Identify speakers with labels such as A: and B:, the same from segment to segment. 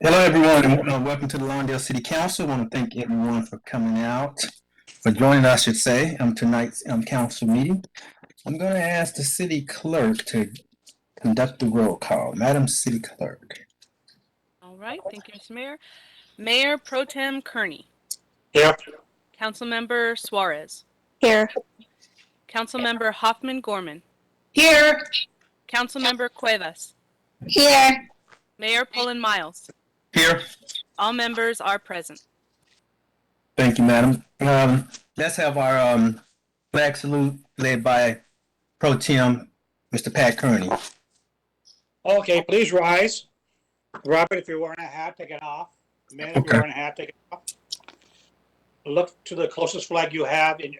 A: Hello, everyone, and welcome to the Lawndale City Council. I want to thank everyone for coming out, for joining, I should say, tonight's council meeting. I'm going to ask the city clerk to conduct the roll call. Madam City Clerk.
B: All right, thank you, Mr. Mayor. Mayor Pro Tem Kearney.
C: Here.
B: Councilmember Suarez.
D: Here.
B: Councilmember Hoffman Gorman.
D: Here.
B: Councilmember Cuevas.
D: Here.
B: Mayor Pullen Miles.
A: Here.
B: All members are present.
A: Thank you, Madam. Let's have our flag salute led by Pro Tem Mr. Pat Kearney.
C: Okay, please rise. Robert, if you're wearing a hat, take it off. Men, if you're wearing a hat, take it off. Look to the closest flag you have in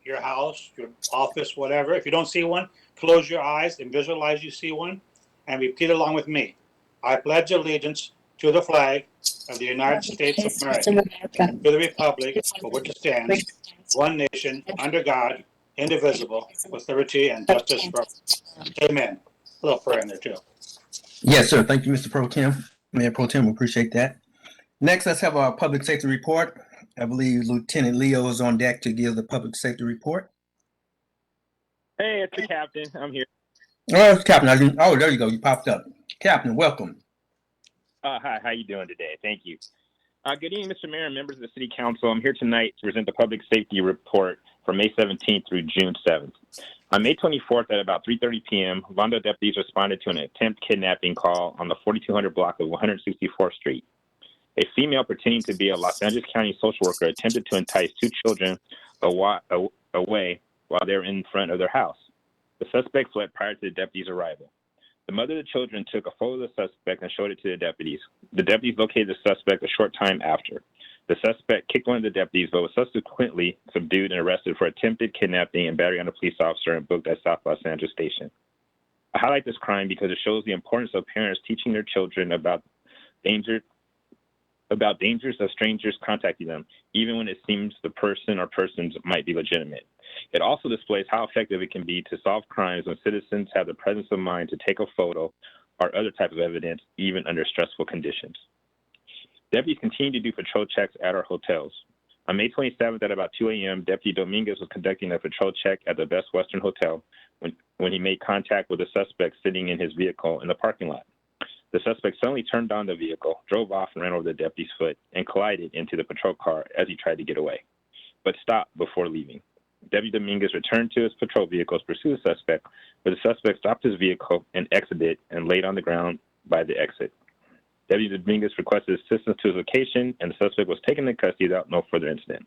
C: your house, your office, whatever. If you don't see one, close your eyes and visualize you see one, and repeat along with me. I pledge allegiance to the flag of the United States of America, to the republic for which it stands, one nation, under God, indivisible, with liberty and justice for all. Amen. A little prayer in there too.
A: Yes, sir. Thank you, Mr. Pro Tem. Mayor Pro Tem, we appreciate that. Next, let's have our public safety report. I believe Lieutenant Leo is on deck to give the public safety report.
E: Hey, it's the captain. I'm here.
A: Oh, it's Captain. Oh, there you go. You popped up. Captain, welcome.
E: Hi, how you doing today? Thank you. Good evening, Mr. Mayor and members of the City Council. I'm here tonight to present the public safety report for May 17th through June 7th. On May 24th at about 3:30 p.m., Lawndale deputies responded to an attempt kidnapping call on the 4200 block of 164th Street. A female pretending to be a Los Angeles County social worker attempted to entice two children away while they were in front of their house. The suspect fled prior to the deputies' arrival. The mother of the children took a photo of the suspect and showed it to the deputies. The deputies located the suspect a short time after. The suspect kicked one of the deputies, but was subsequently subdued and arrested for attempted kidnapping and battery on a police officer and booked at South Los Angeles Station. I highlight this crime because it shows the importance of parents teaching their children about dangers of strangers contacting them, even when it seems the person or persons might be legitimate. It also displays how effective it can be to solve crimes when citizens have the presence of mind to take a photo or other type of evidence, even under stressful conditions. Deputies continue to do patrol checks at our hotels. On May 27th at about 2 a.m., Deputy Dominguez was conducting a patrol check at the Best Western Hotel when he made contact with a suspect sitting in his vehicle in the parking lot. The suspect suddenly turned on the vehicle, drove off, and ran over the deputy's foot and collided into the patrol car as he tried to get away, but stopped before leaving. Deputy Dominguez returned to his patrol vehicle to pursue the suspect, but the suspect stopped his vehicle and exited and laid on the ground by the exit. Deputy Dominguez requested assistance to his location, and the suspect was taken into custody without no further incident.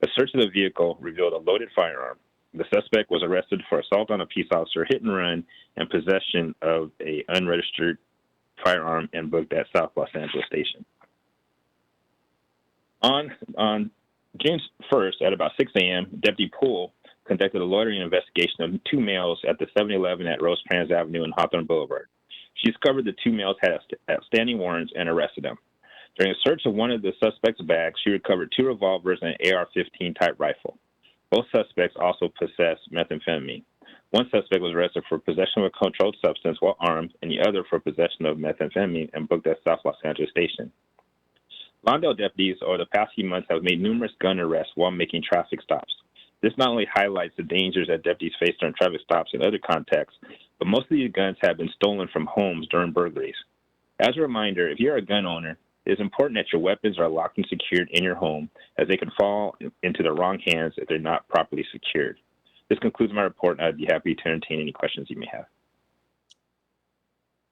E: A search of the vehicle revealed a loaded firearm. The suspect was arrested for assault on a peace officer, hit and run, and possession of an unregistered firearm and booked at South Los Angeles Station. On June 1st at about 6 a.m., Deputy Poole conducted a loitering investigation of two males at the 7-Eleven at Rosecrans Avenue and Hawthorne Boulevard. She discovered the two males had outstanding warrants and arrested them. During a search of one of the suspects' bags, she recovered two revolvers and an AR-15 type rifle. Both suspects also possessed methamphetamine. One suspect was arrested for possession of a controlled substance while armed, and the other for possession of methamphetamine and booked at South Los Angeles Station. Lawndale deputies over the past few months have made numerous gun arrests while making traffic stops. This not only highlights the dangers that deputies face during traffic stops in other contexts, but most of these guns have been stolen from homes during burglaries. As a reminder, if you're a gun owner, it is important that your weapons are locked and secured in your home, as they can fall into the wrong hands if they're not properly secured. This concludes my report, and I'd be happy to entertain any questions you may have.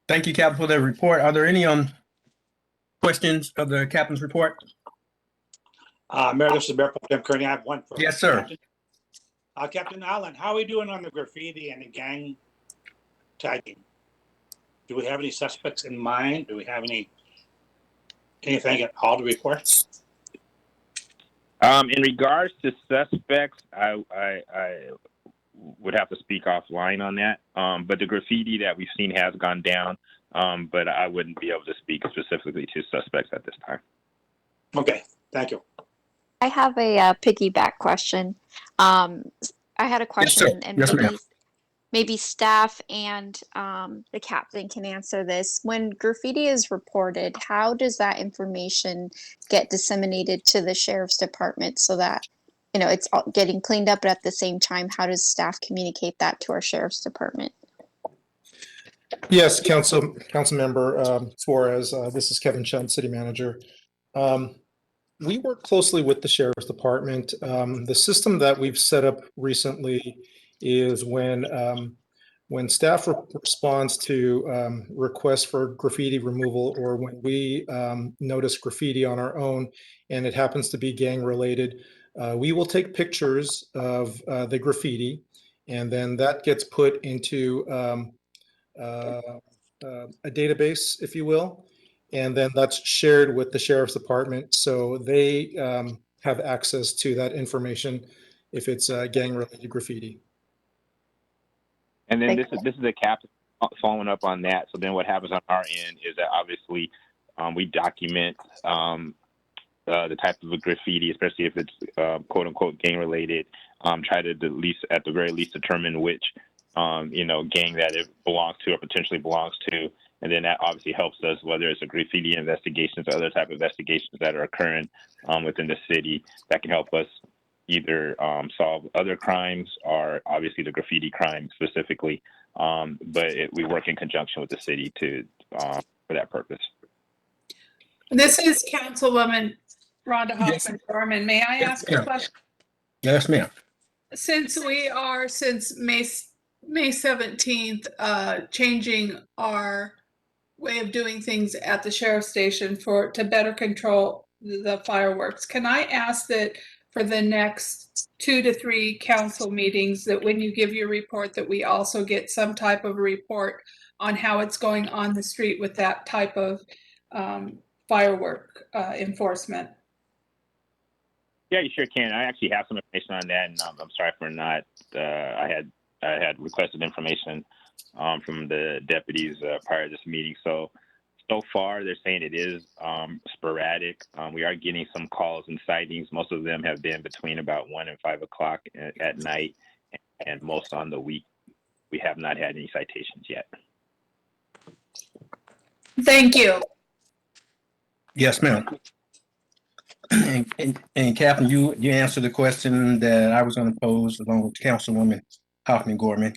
A: Thank you, Captain, for the report. Are there any questions of the Captain's report?
C: Mayor, this is Mayor Pro Tem Kearney. I have one for
A: Yes, sir.
C: Captain. Captain Allen, how are we doing on the graffiti and the gang tagging? Do we have any suspects in mind? Do we have anything at all to report?
E: In regards to suspects, I would have to speak offline on that. But the graffiti that we've seen has gone down, but I wouldn't be able to speak specifically to suspects at this time.
C: Okay, thank you.
D: I have a piggyback question. I had a question,
A: Yes, sir.
D: and
A: Yes,
D: maybe
A: ma'am.
D: maybe staff and the captain can answer this. When graffiti is reported, how does that information get disseminated to the sheriff's department so that, you know, it's all getting cleaned up, but at the same time, how does staff communicate that to our sheriff's department?
F: Yes, council member Suarez, this is Kevin Chun, city manager. We work closely with the sheriff's department. The system that we've set up recently is when staff responds to requests for graffiti removal, or when we notice graffiti on our own and it happens to be gang related, we will take pictures of the graffiti, and then that gets put into a database, if you will, and then that's shared with the sheriff's department, so they have access to that information if it's gang-related graffiti.
E: And then
D: Thank
E: this is a captain following up on that. So then what happens on our end is that obviously we document the type of graffiti, especially if it's quote unquote gang related. Try to at the very least determine which gang that it belongs to or potentially belongs to. And then that obviously helps us, whether it's a graffiti investigations or other type of investigations that are occurring within the city, that can help us either solve other crimes or obviously the graffiti crime specifically. But we work in conjunction with the city for that purpose.
G: This is Councilwoman Rhonda
A: Yes.
G: Hoffman Dorman. May I
A: Yes,
G: ask
A: ma'am.
G: a question?
A: Yes, ma'am.
G: Since May 17th, changing our way of doing things at the sheriff's station to better control the fireworks, can I ask that for the next 2 to 3 council meetings, that when you give your report, that we also get some type of report on how it's going on the street with that type of firework enforcement?
E: Yeah, you sure can. I actually have some information on that, and I'm sorry for not. I had requested information from the deputies prior to this meeting. So far, they're saying it is sporadic. We are getting some calls and sightings. Most of them have been between about 1 and 5 o'clock at night, and most on the week. We have not had any citations yet.
G: Thank you.
A: Yes, ma'am. And Captain, you answered the question that I was going to pose along with Councilwoman Hoffman Gorman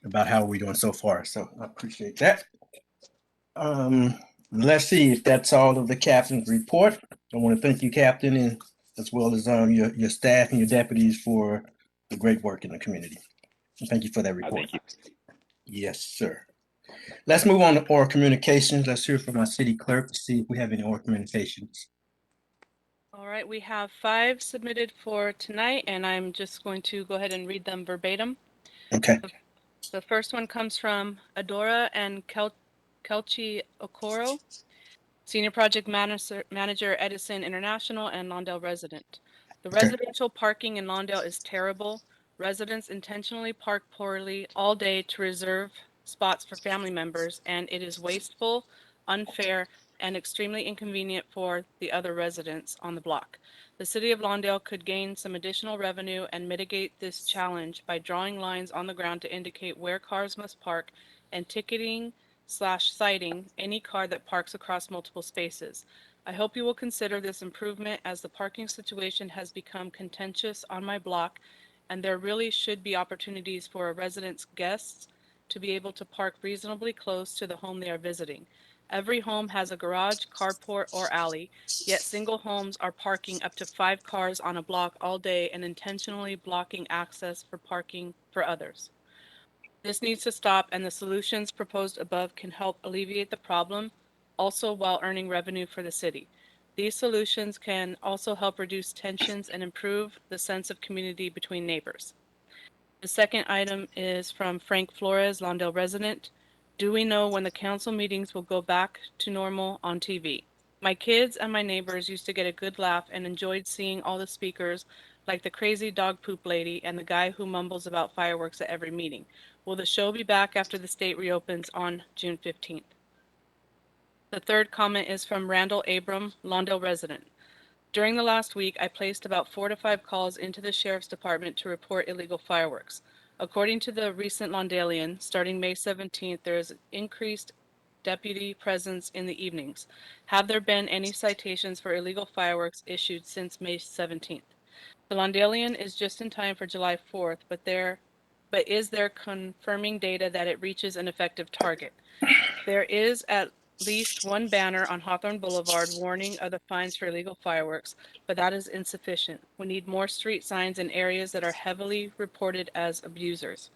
A: about how we're doing so far. So I appreciate that. Let's see if that's all of the captain's report. I want to thank you, Captain, and as well as your staff and your deputies for the great work in the community. And thank you for that report.
E: Thank you.
A: Yes, sir. Let's move on to oral communications. Let's hear from our city clerk to see if we have any oral communications.
B: All right, we have 5 submitted for tonight, and I'm just going to go ahead and read them verbatim.
A: Okay.
B: The first one comes from Adora and Kelchi Okoro, Senior Project Manager, Edison International and Lawndale resident. The
A: Okay.
B: residential parking in Lawndale is terrible. Residents intentionally park poorly all day to reserve spots for family members, and it is wasteful, unfair, and extremely inconvenient for the other residents on the block. The city of Lawndale could gain some additional revenue and mitigate this challenge by drawing lines on the ground to indicate where cars must park and ticketing/citing any car that parks across multiple spaces. I hope you will consider this improvement, as the parking situation has become contentious on my block, and there really should be opportunities for a resident's guests to be able to park reasonably close to the home they are visiting. Every home has a garage, carport, or alley, yet single homes are parking up to 5 cars on a block all day and intentionally blocking access for parking for others. This needs to stop, and the solutions proposed above can help alleviate the problem, also while earning revenue for the city. These solutions can also help reduce tensions and improve the sense of community between neighbors. The second item is from Frank Flores, Lawndale resident. Do we know when the council meetings will go back to normal on TV? My kids and my neighbors used to get a good laugh and enjoyed seeing all the speakers, like the crazy dog poop lady and the guy who mumbles about fireworks at every meeting. Will the show be back after the state reopens on June 15th? The third comment is from Randall Abram, Lawndale resident. During the last week, I placed about 4 to 5 calls into the sheriff's department to report illegal fireworks. According to the recent Lawndalian, starting May 17th, there is increased deputy presence in the evenings. Have there been any citations for illegal fireworks issued since May 17th? The Lawndalian is just in time for July 4th, but is there confirming data that it reaches an effective target? There is at least one banner on Hawthorne Boulevard warning of the fines for illegal fireworks, but that is insufficient. We need more street signs in areas that are heavily reported as abusers.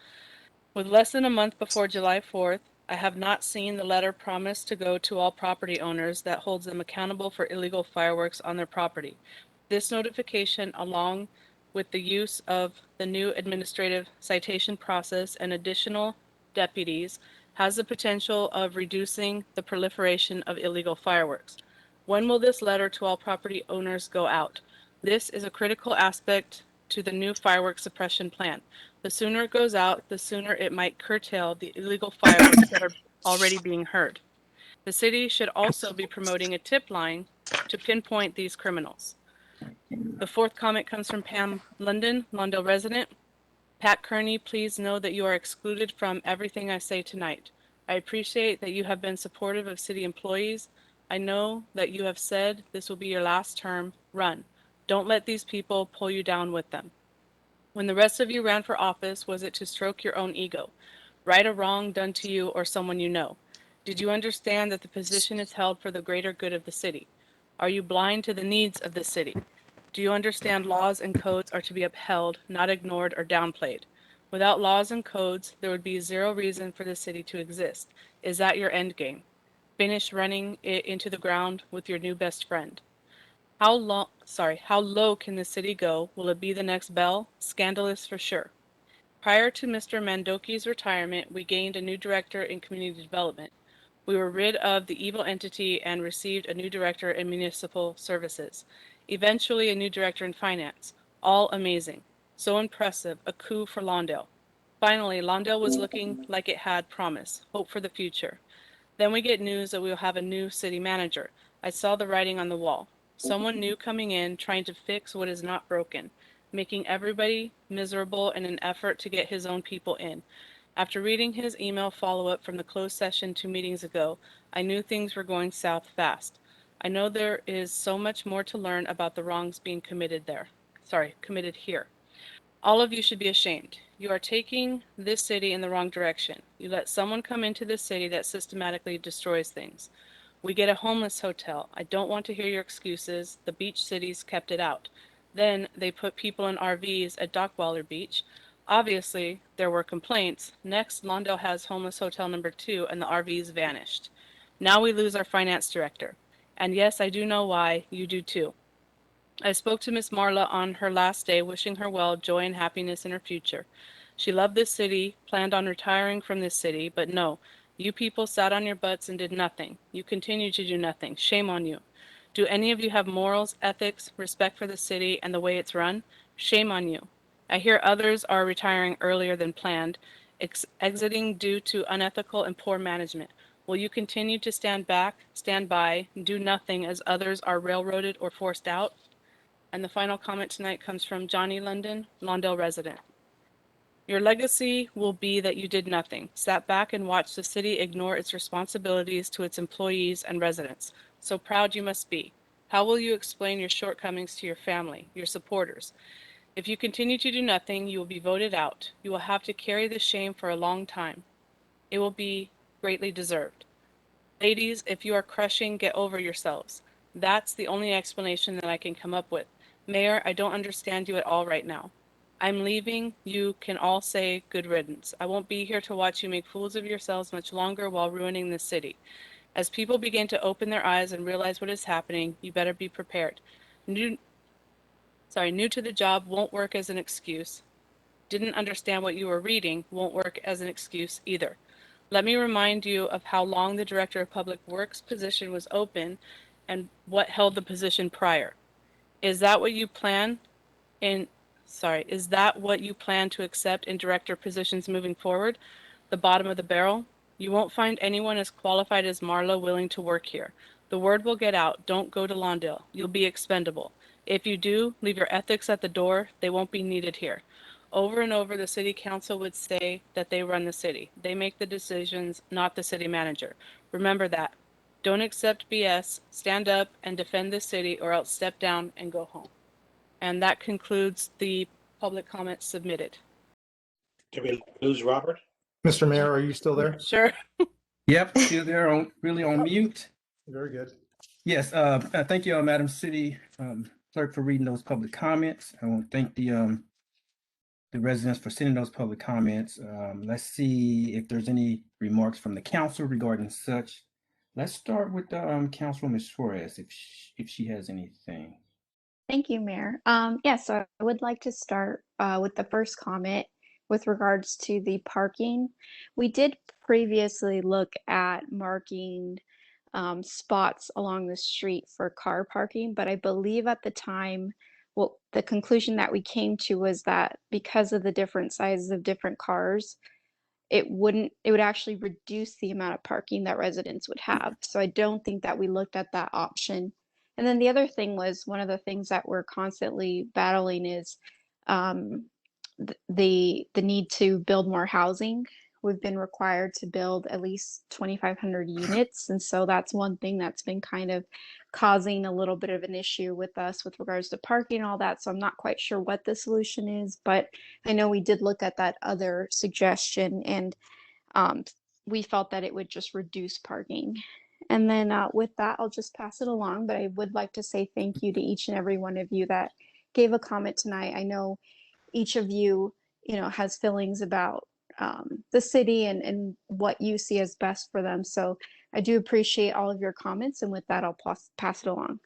B: With less than a month before July 4th, I have not seen the letter promised to go to all property owners that holds them accountable for illegal fireworks on their property. This notification, along with the use of the new administrative citation process and additional deputies, has the potential of reducing the proliferation of illegal fireworks. When will this letter to all property owners go out? This is a critical aspect to the new fireworks suppression plan. The sooner it goes out, the sooner it might curtail the illegal fireworks that are already being heard. The city should also be promoting a tip line to pinpoint these criminals. The fourth comment comes from Pam London, Lawndale resident. Pat Kearney, please know that you are excluded from everything I say tonight. I appreciate that you have been supportive of city employees. I know that you have said this will be your last term. Run. Don't let these people pull you down with them. When the rest of you ran for office, was it to stroke your own ego? Right or wrong done to you or someone you know? Did you understand that the position is held for the greater good of the city? Are you blind to the needs of the city? Do you understand laws and codes are to be upheld, not ignored or downplayed? Without laws and codes, there would be zero reason for the city to exist. Is that your end game? Finish running it into the ground with your new best friend. How low can the city go? Will it be the next Bell? Scandalous for sure. Prior to Mr. Mandoki's retirement, we gained a new director in community development. We were rid of the evil entity and received a new director in municipal services. Eventually, a new director in finance. All amazing. So impressive. A coup for Lawndale. Finally, Lawndale was looking like it had promise. Hope for the future. Then we get news that we will have a new city manager. I saw the writing on the wall. Someone new coming in, trying to fix what is not broken, making everybody miserable in an effort to get his own people in. After reading his email follow-up from the closed session 2 meetings ago, I knew things were going south fast. I know there is so much more to learn about the wrongs being committed here. All of you should be ashamed. You are taking this city in the wrong direction. You let someone come into this city that systematically destroys things. We get a homeless hotel. I don't want to hear your excuses. The beach cities kept it out. Then they put people in RVs at Dockwaller Beach. Obviously, there were complaints. Next, Lawndale has homeless hotel number 2 and the RVs vanished. Now we lose our finance director. And yes, I do know why. You do too. I spoke to Miss Marla on her last day, wishing her well, joy and happiness in her future. She loved this city, planned on retiring from this city, but no, you people sat on your butts and did nothing. You continue to do nothing. Shame on you. Do any of you have morals, ethics, respect for the city and the way it's run? Shame on you. I hear others are retiring earlier than planned, exiting due to unethical and poor management. Will you continue to stand back, stand by, do nothing as others are railroaded or forced out? And the final comment tonight comes from Johnny London, Lawndale resident. Your legacy will be that you did nothing, sat back and watched the city ignore its responsibilities to its employees and residents. So proud you must be. How will you explain your shortcomings to your family, your supporters? If you continue to do nothing, you will be voted out. You will have to carry the shame for a long time. It will be greatly deserved. Ladies, if you are crushing, get over yourselves. That's the only explanation that I can come up with. Mayor, I don't understand you at all right now. I'm leaving. You can all say good riddance. I won't be here to watch you make fools of yourselves much longer while ruining the city. As people begin to open their eyes and realize what is happening, you better be prepared. New to the job won't work as an excuse. Didn't understand what you were reading won't work as an excuse either. Let me remind you of how long the Director of Public Works position was open and what held the position prior. Is that what you plan to accept in director positions moving forward? The bottom of the barrel? You won't find anyone as qualified as Marla willing to work here. The word will get out. Don't go to Lawndale. You'll be expendable. If you do, leave your ethics at the door. They won't be needed here. Over and over, the city council would say that they run the city. They make the decisions, not the city manager. Remember that. Don't accept BS, stand up and defend the city, or else step down and go home. And that concludes the public comments submitted.
C: Did we lose Robert?
F: Mr. Mayor, are you still there?
B: Sure.
A: Yep, still there on, really on mute.
F: Very good.
A: Yes, thank you, Madam City Clerk, for reading those public comments. I want to thank the residents for sending those public comments. Let's see if there's any remarks from the council regarding such. Let's start with Councilwoman Suarez, if she has anything.
D: Thank you, Mayor. Yeah, so I would like to start with the first comment with regards to the parking. We did previously look at marking spots along the street for car parking, but I believe at the time, well, the conclusion that we came to was that because of the different sizes of different cars, it would actually reduce the amount of parking that residents would have. So I don't think that we looked at that option. And then the other thing was, one of the things that we're constantly battling is the need to build more housing. We've been required to build at least 2,500 units. And so that's one thing that's been kind of causing a little bit of an issue with us with regards to parking and all that. So I'm not quite sure what the solution is, but I know we did look at that other suggestion, and we felt that it would just reduce parking. And then with that, I'll just pass it along. But I would like to say thank you to each and every one of you that gave a comment tonight. I know each of you, has feelings about the city and what you see as best for them. So I do appreciate all of your comments. And with that, I'll pass it along.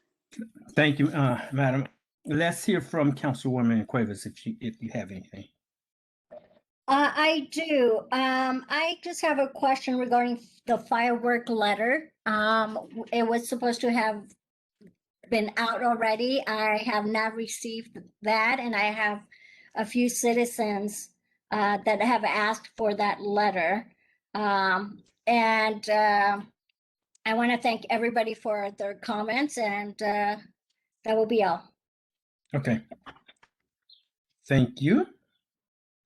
A: Thank you, Madam. Let's hear from Councilwoman Cuevas if you have anything.
H: I do. I just have a question regarding the firework letter. It was supposed to have been out already. I have not received that, and I have a few citizens that have asked for that letter. And I want to thank everybody for their comments, and that will be all.
A: Okay. Thank you.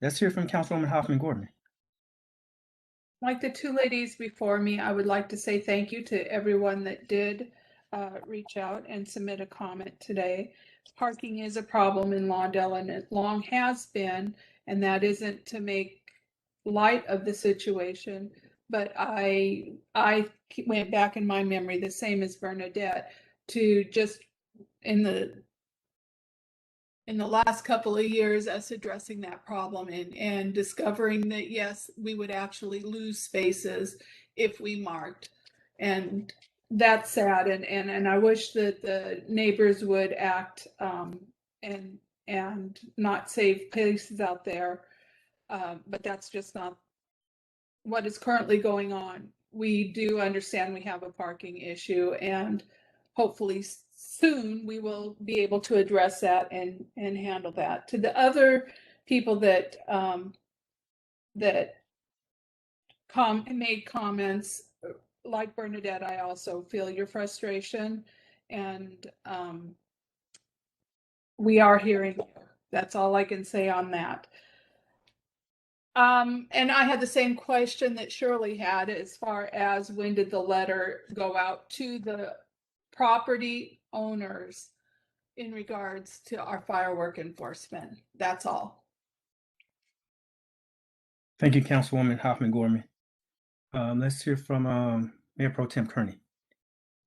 A: Let's hear from Councilwoman Hoffman Gordon.
G: Like the two ladies before me, I would like to say thank you to everyone that did reach out and submit a comment today. Parking is a problem in Lawndale, and it long has been, and that isn't to make light of the situation, but I went back in my memory, the same as Bernadette, to just in the last couple of years, us addressing that problem and discovering that, yes, we would actually lose spaces if we marked. And that's sad. And I wish that the neighbors would act and not save places out there. But that's just not what is currently going on. We do understand we have a parking issue, and hopefully soon we will be able to address that and handle that. To the other people that made comments, like Bernadette, I also feel your frustration, and we are hearing you. That's all I can say on that. And I had the same question that Shirley had, as far as when did the letter go out to the property owners in regards to our firework enforcement. That's all.
A: Thank you, Councilwoman Hoffman Gorman. Let's hear from Mayor Pro Tem Kearney.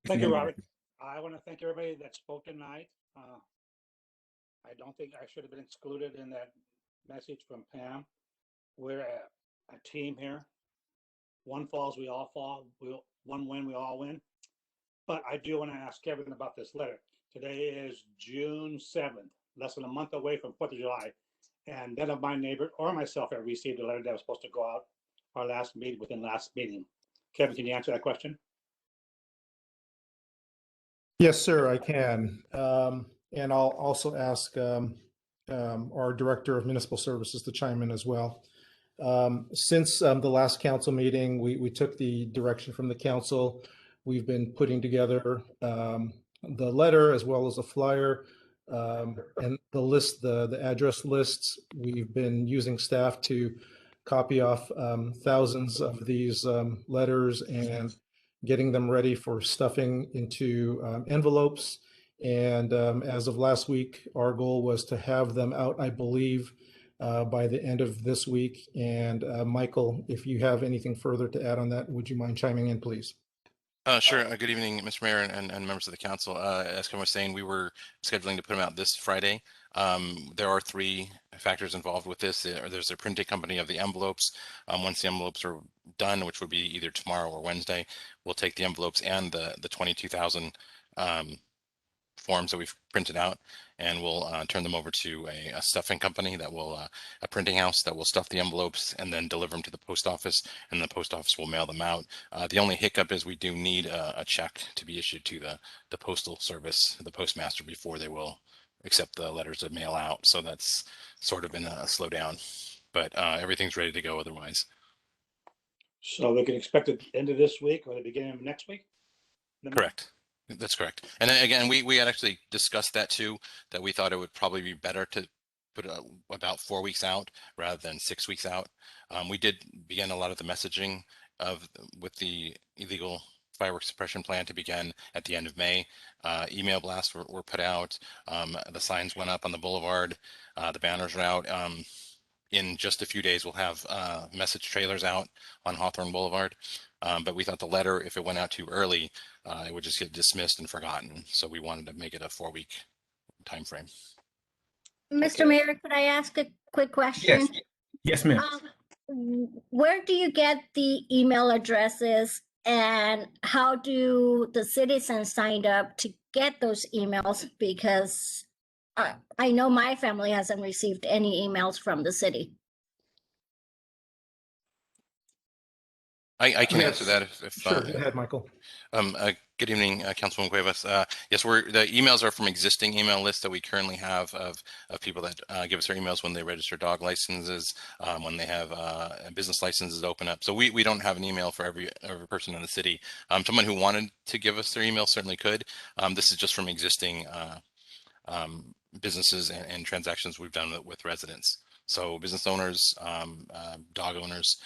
C: Thank you, Robert. I want to thank everybody that spoke tonight. I don't think I should have been excluded in that message from Pam. We're a team here. One falls, we all fall. One win, we all win. But I do want to ask Kevin about this letter. Today is June 7th, less than a month away from 4th of July. And none of my neighbor or myself have received a letter that was supposed to go out our last meeting. Kevin, can you answer that question?
F: Yes, sir, I can. And I'll also ask our Director of Municipal Services to chime in as well. Since the last council meeting, we took the direction from the council. We've been putting together the letter as well as a flyer And the list, the address lists, we've been using staff to copy off thousands of these letters and getting them ready for stuffing into envelopes. And as of last week, our goal was to have them out, I believe, by the end of this week. And Michael, if you have anything further to add on that, would you mind chiming in, please?
I: Sure. Good evening, Mr. Mayor and members of the council. As Kevin was saying, we were scheduling to put them out this Friday. There are 3 factors involved with this. There's a printing company of the envelopes. Once the envelopes are done, which would be either tomorrow or Wednesday, we'll take the envelopes and the 22,000 forms that we've printed out, and we'll turn them over to a stuffing company that will, a printing house that will stuff the envelopes and then deliver them to the post office, and the post office will mail them out. The only hiccup is we do need a check to be issued to the postal service, the postmaster, before they will accept the letters of mail out. So that's sort of been a slowdown, but everything's ready to go otherwise.
C: So we can expect it end of this week or the beginning of next week?
I: Correct. That's correct. And then again, we had actually discussed that too, that we thought it would probably be better to put about 4 weeks out rather than 6 weeks out. We did begin a lot of the messaging with the illegal fireworks suppression plan to begin at the end of May. Email blasts were put out. The signs went up on the boulevard. The banners are out. In just a few days, we'll have message trailers out on Hawthorne Boulevard. But we thought the letter, if it went out too early, it would just get dismissed and forgotten. So we wanted to make it a 4-week time frame.
H: Mr. Mayor, could I ask a quick question?
A: Yes. Yes, ma'am.
H: Where do you get the email addresses, and how do the citizens sign up to get those emails? Because I know my family hasn't received any emails from the city.
I: I can
F: Yes.
I: answer that if
F: Sure, go ahead, Michael.
I: Good evening, Councilwoman Cuevas. Yes, the emails are from existing email lists that we currently have of people that give us their emails when they register dog licenses, when they have business licenses open up. So we don't have an email for every person in the city. Someone who wanted to give us their email certainly could. This is just from existing businesses and transactions we've done with residents. So business owners, dog owners,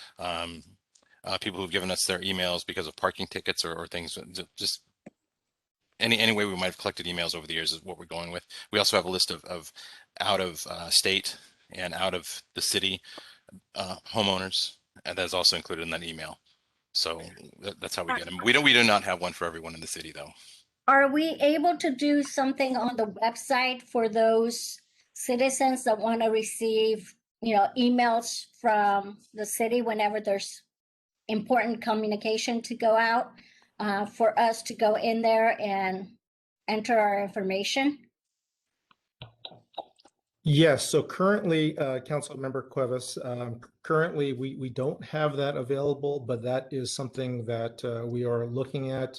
I: people who've given us their emails because of parking tickets or things, just any way we might have collected emails over the years is what we're going with. We also have a list of out of state and out of the city homeowners, and that's also included in that email. So that's how we get them. We do not have one for everyone in the city, though.
H: Are we able to do something on the website for those citizens that want to receive, emails from the city whenever there's important communication to go out, for us to go in there and enter our information?
F: Yes, so currently, Councilmember Cuevas, currently we don't have that available, but that is something that we are looking at.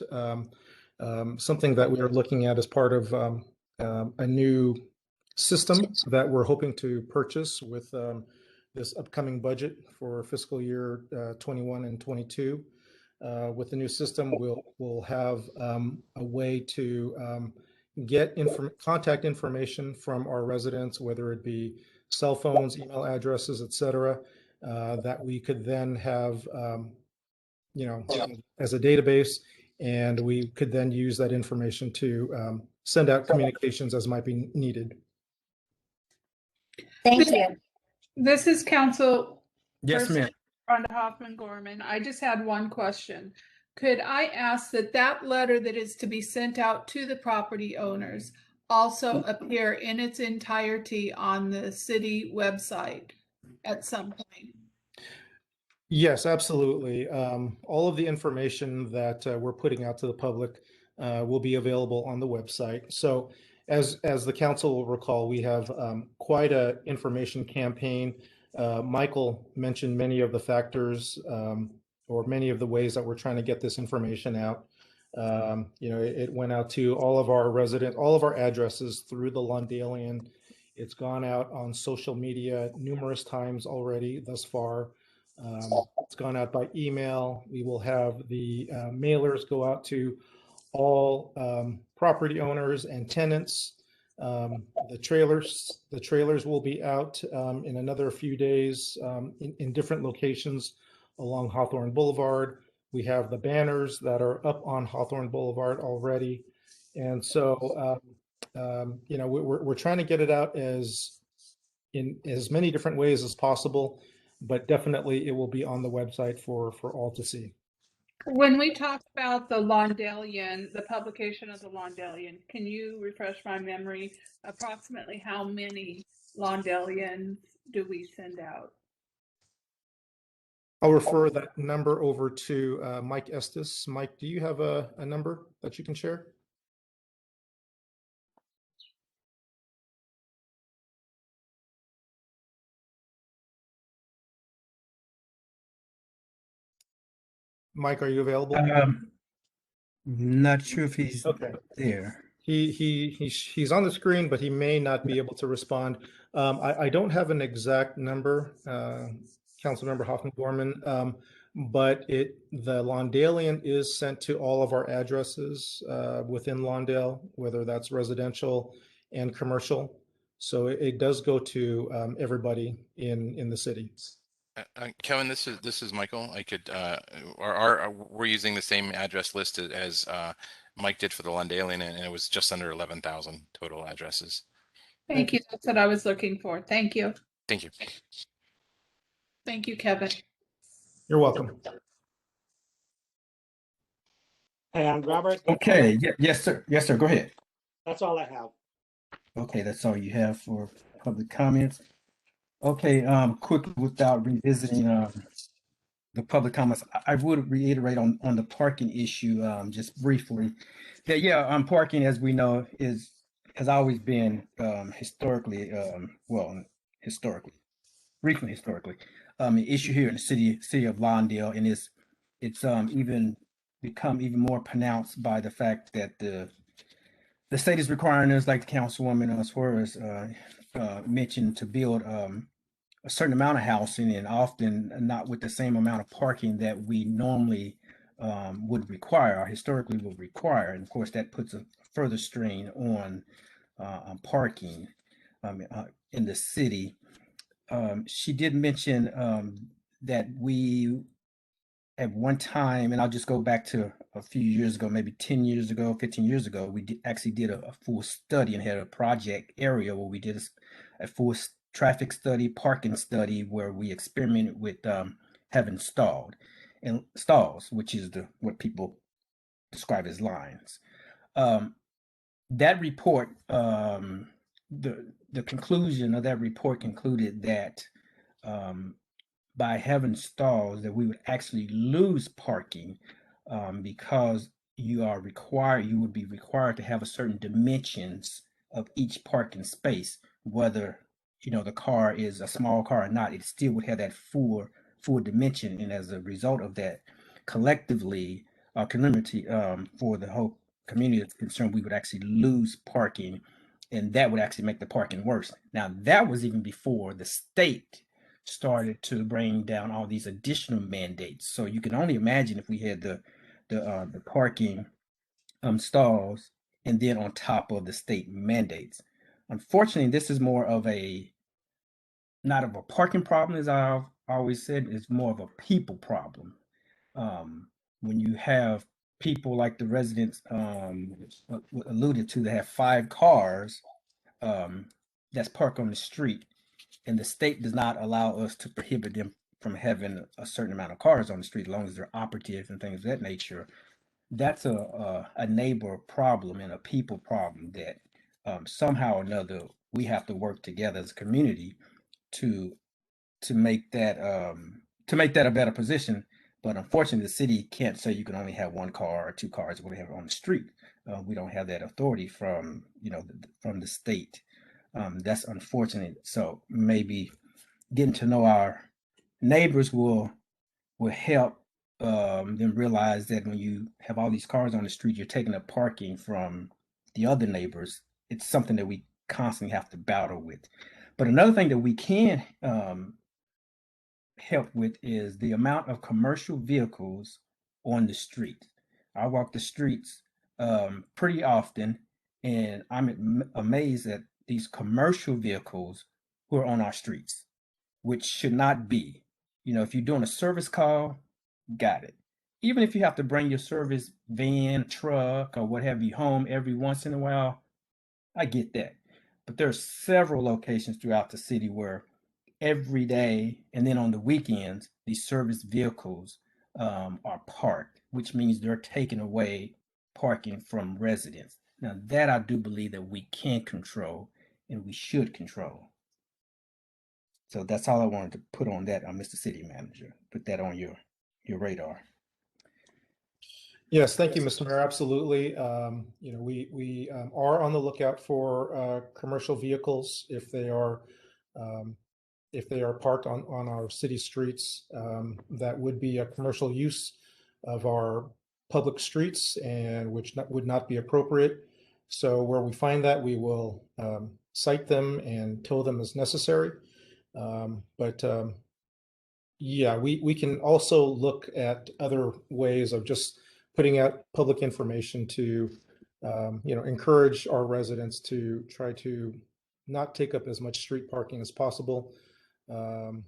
F: Something that we are looking at as part of a new system that we're hoping to purchase with this upcoming budget for fiscal year 21 and 22. With the new system, we'll have a way to get contact information from our residents, whether it be cell phones, email addresses, et cetera, that we could then have, as a database, and we could then use that information to send out communications as might be needed.
H: Thank you.
G: This is Council
A: Yes, ma'am.
G: Rhonda Hoffman Gorman. I just had one question. Could I ask that letter that is to be sent out to the property owners also appear in its entirety on the city website at some point?
F: Yes, absolutely. All of the information that we're putting out to the public will be available on the website. So as the council will recall, we have quite an information campaign. Michael mentioned many of the factors or many of the ways that we're trying to get this information out. It went out to all of our addresses through the Lawndalean. It's gone out on social media numerous times already thus far. It's gone out by email. We will have the mailers go out to all property owners and tenants. The trailers will be out in another few days in different locations along Hawthorne Boulevard. We have the banners that are up on Hawthorne Boulevard already. And so, we're trying to get it out in as many different ways as possible, but definitely it will be on the website for all to see.
G: When we talk about the Lawndalian, the publication of the Lawndalian, can you refresh my memory? Approximately how many Lawndalians do we send out?
F: I'll refer that number over to Mike Estes. Mike, do you have a number that you can share? Mike, are you available?
A: Not sure if he's
F: Okay.
A: there.
F: He's on the screen, but he may not be able to respond. I don't have an exact number, Councilmember Hoffman Gorman, but the Lawndalian is sent to all of our addresses within Lawndale, whether that's residential and commercial. So it does go to everybody in the city.
I: Kevin, this is Michael. I could we're using the same address list as Mike did for the Lawndalian, and it was just under 11,000 total addresses.
G: Thank you. That's what I was looking for. Thank you.
I: Thank you.
G: Thank you, Kevin.
F: You're welcome.
C: And Robert?
A: Okay, yes, sir. Yes, sir. Go ahead.
C: That's all I have.
A: Okay, that's all you have for public comments. Okay, quickly without revisiting the public comments, I would reiterate on the parking issue just briefly. That parking, as we know, has always been historically, recently historically, an issue here in the city of Lawndale, and it's even become even more pronounced by the fact that the state is requiring us, like the councilwoman Suarez mentioned, to build a certain amount of housing, and often not with the same amount of parking that we normally would require, or historically would require. And of course, that puts a further strain on parking in the city. She did mention that we, at one time, and I'll just go back to a few years ago, maybe 10 years ago, 15 years ago, we actually did a full study and had a project area where we did a full traffic study, parking study, where we experimented with having stalls, which is what people describe as lines. That report, the conclusion of that report concluded that by having stalls, that we would actually lose parking because you would be required to have a certain dimensions of each parking space, whether the car is a small car or not. It still would have that full dimension, and as a result of that, collectively, community, for the whole community that's concerned, we would actually lose parking, and that would actually make the parking worse. Now, that was even before the state started to bring down all these additional mandates. So you can only imagine if we had the parking stalls, and then on top of the state mandates. Unfortunately, this is more of not of a parking problem, as I've always said. It's more of a people problem. When you have people like the residents alluded to, that have 5 cars that's parked on the street, and the state does not allow us to prohibit them from having a certain amount of cars on the street, as long as they're operative and things of that nature. That's a neighbor problem and a people problem that somehow or another we have to work together as a community to make that a better position. But unfortunately, the city can't say you can only have 1 car or 2 cars, or whatever, on the street. We don't have that authority from from the state. That's unfortunate. So maybe getting to know our neighbors will help them realize that when you have all these cars on the street, you're taking up parking from the other neighbors. It's something that we constantly have to battle with. But another thing that we can help with is the amount of commercial vehicles on the street. I walk the streets pretty often, And I'm amazed at these commercial vehicles who are on our streets, which should not be. You know, if you're doing a service call, got it. Even if you have to bring your service van, truck, or what have you home every once in a while, I get that. But there are several locations throughout the city where every day and then on the weekends, these service vehicles are parked, which means they're taking away parking from residents. Now, that I do believe that we can control and we should control. So that's all I wanted to put on that, Mr. City Manager. Put that on your radar.
F: Yes, thank you, Mr. Mayor. Absolutely. You know, we are on the lookout for commercial vehicles if they are parked on our city streets. That would be a commercial use of our public streets and which would not be appropriate. So where we find that, we will cite them and tow them as necessary. Yeah, we can also look at other ways of just putting out public information to, you know, encourage our residents to try to not take up as much street parking as possible. You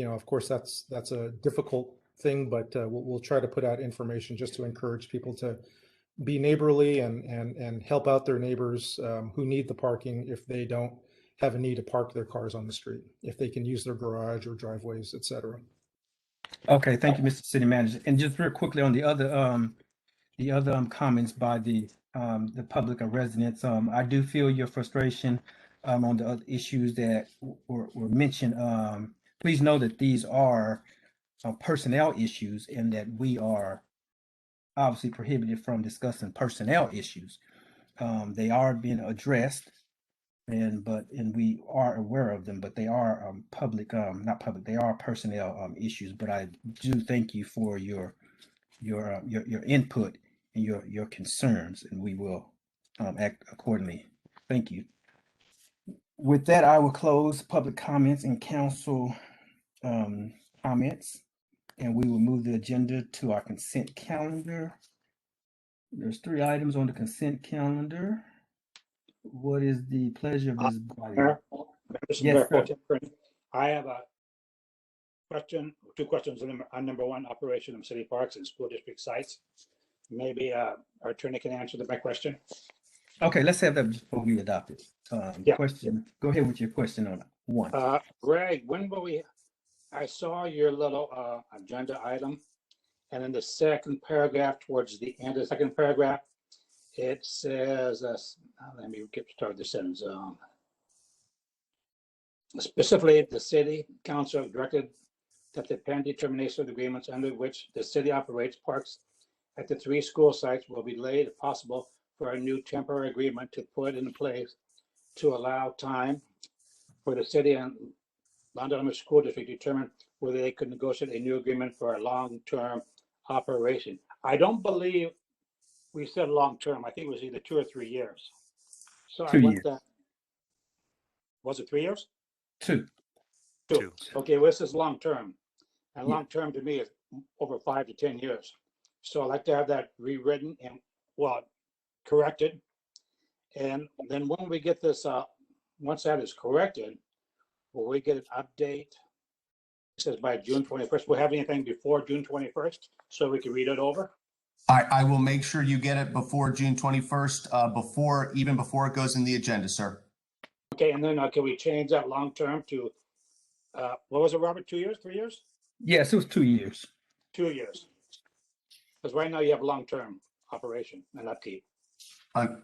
F: know, of course, that's a difficult thing, but we'll try to put out information just to encourage people to be neighborly and help out their neighbors who need the parking if they don't have a need to park their cars on the street, if they can use their garage or driveways, etc.
A: Okay, thank you, Mr. City Manager. And just real quickly on the other comments by the public or residents, I do feel your frustration on the other issues that were mentioned. Please know that these are personnel issues and that we are obviously prohibited from discussing personnel issues. They are being addressed, and we are aware of them, but they are public, not public. They are personnel issues. But I do thank you for your input and your concerns, and we will act accordingly. Thank you. With that, I will close public comments and council comments, and we will move the agenda to our consent calendar. There's 3 items on the consent calendar. What is the pleasure of this body?
C: Mayor,
A: Yes, sir.
C: I have a question, 2 questions on number 1, operation of city parks and school district sites. Maybe our attorney can answer my question.
A: Okay, let's have that before we adopt it.
C: Yeah.
A: Question. Go ahead with your question on 1.
C: Greg, when will we? I saw your little agenda item, and in the second paragraph, towards the end of the second paragraph, it says, let me get started the sentence. Specifically, the city council directed that the pending determination of the agreements under which the city operates parks at the 3 school sites will be delayed if possible for a new temporary agreement to put in place to allow time for the city and Lawndale School District to determine whether they could negotiate a new agreement for a long-term operation. I don't believe we said long-term. I think it was either 2 or 3 years. So
A: 2 years.
C: Was it 3 years?
A: 2.
C: 2. Okay, well, this is long-term. And
A: Yeah.
C: long-term to me is over 5 to 10 years. So I'd like to have that rewritten and, well, corrected. And then when we get this, once that is corrected, will we get an update? It says by June 21st. We'll have anything before June 21st so we can read it over?
J: I will make sure you get it before June 21st, even before it goes in the agenda, sir.
C: Okay, and then can we change that long-term to, what was it, Robert, 2 years, 3 years?
A: Yes, it was 2 years.
C: 2 years. Because right now you have long-term operation and upkeep.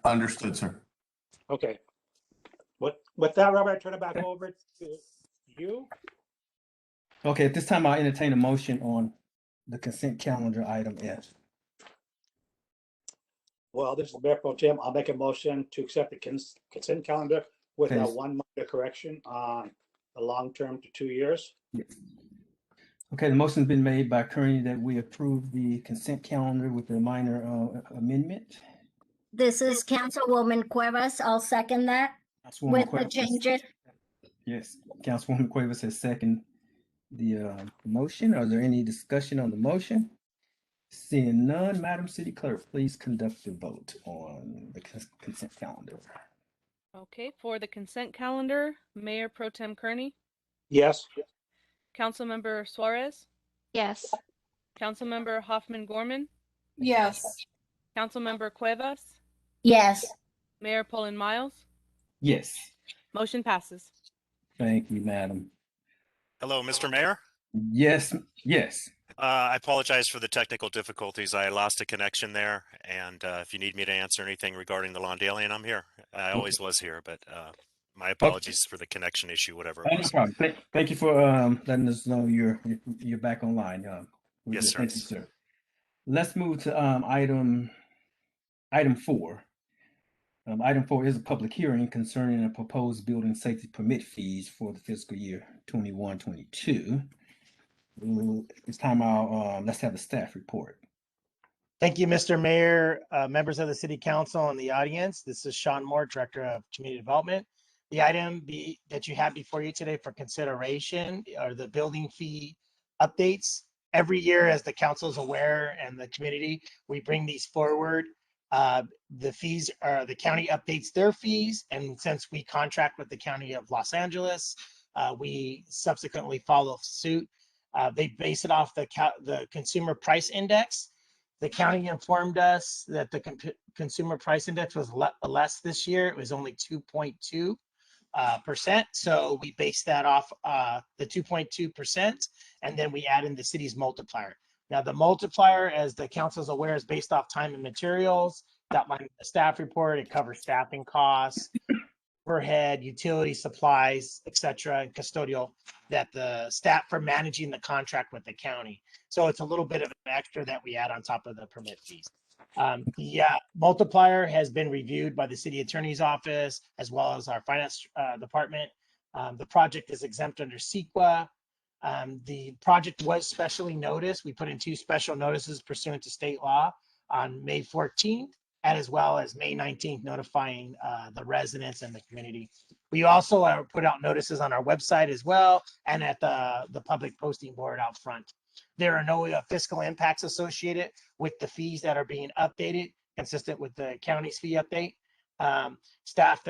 J: Understood, sir.
C: Okay. With that, Robert, I turn it back over to you.
A: Okay, at this time, I'll entertain a motion on the consent calendar item F.
C: Well, this is Mayor Pro Tem. I'll make a motion to accept the consent calendar with a
A: Thanks.
C: 1 minor correction on the long-term to 2 years.
A: Okay, the motion's been made by Kearney that we approve the consent calendar with a minor amendment.
H: This is Councilwoman Cuevas. I'll second that
A: Councilwoman
H: with the
A: Cuevas-
H: changes.
A: Yes, Councilwoman Cuevas has seconded the motion. Are there any discussion on the motion? Seeing none, Madam City Clerk, please conduct the vote on the consent calendar.
B: Okay, for the consent calendar, Mayor Pro Tem Kearney,
C: Yes.
B: Councilmember Suarez,
D: Yes.
B: Councilmember Hoffman Gorman,
G: Yes.
B: Councilmember Cuevas,
H: Yes.
B: Mayor Poland Miles.
A: Yes,
B: Motion passes.
A: thank you, Madam.
K: Hello, Mr. Mayor.
A: Yes, yes.
K: I apologize for the technical difficulties. I lost a connection there, and if you need me to answer anything regarding the Lawndale, I'm here. I always was here, but my apologies for the connection issue, whatever it
A: No
K: was.
A: problem. Thank you for letting us know you're back online. We're
K: Yes,
A: good.
K: sir.
A: Thank you, sir. Let's move to item 4. Item 4 is a public hearing concerning a proposed building safety permit fees for the fiscal year 21-22. It's time out. Let's have the staff report.
L: Thank you, Mr. Mayor, members of the City Council and the audience. This is Sean Moore, Director of Community Development. The item that you have before you today for consideration are the building fee updates. Every year, as the council is aware and the community, we bring these forward. The fees are, the county updates their fees, and since we contract with the County of Los Angeles, we subsequently follow suit. They base it off the consumer price index. The county informed us that the consumer price index was less this year. It was only 2.2%. So we based that off the 2.2%, and then we add in the city's multiplier. Now the multiplier, as the council is aware, is based off time and materials. That line the staff report, it covers staffing costs, overhead, utility supplies, etc., and custodial, that the staff for managing the contract with the county. So it's a little bit of an extra that we add on top of the permit fees. The multiplier has been reviewed by the city attorney's office as well as our finance department. The project is exempt under CEQA. The project was specially noticed. We put in 2 special notices pursuant to state law on May 14th. And as well as May 19th, notifying the residents and the community. We also put out notices on our website as well, and at the public posting board out front. There are no fiscal impacts associated with the fees that are being updated, consistent with the county's fee update. Staff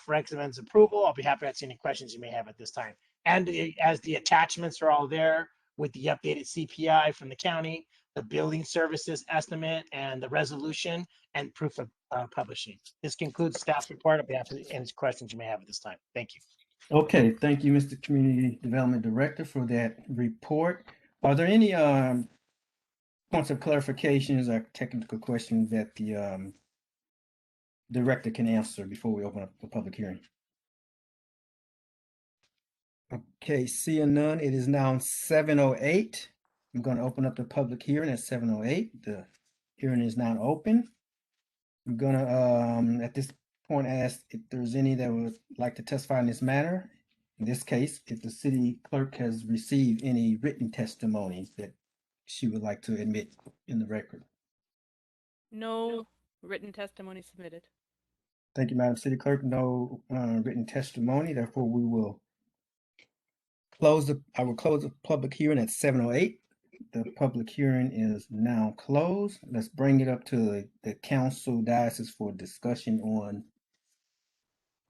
L: recommends approval. I'll be happy to answer any questions you may have at this time. And as the attachments are all there with the updated CPI from the county, the building services estimate, and the resolution and proof of publishing. This concludes staff's report. I'll be happy to answer questions you may have at this time. Thank you.
A: Okay, thank you, Mr. Community Development Director, for that report. Are there any points of clarifications or technical questions that the director can answer before we open up the public hearing? Okay, seeing none, it is now 7:08. I'm going to open up the public hearing at 7:08. The hearing is now open. I'm going to, at this point, ask if there's any that would like to testify in this matter. In this case, if the city clerk has received any written testimony that she would like to admit in the record.
B: No written testimony submitted.
A: Thank you, Madam City Clerk. No written testimony. Therefore, we will I will close the public hearing at 7:08. The public hearing is now closed. Let's bring it up to the council diocese for discussion on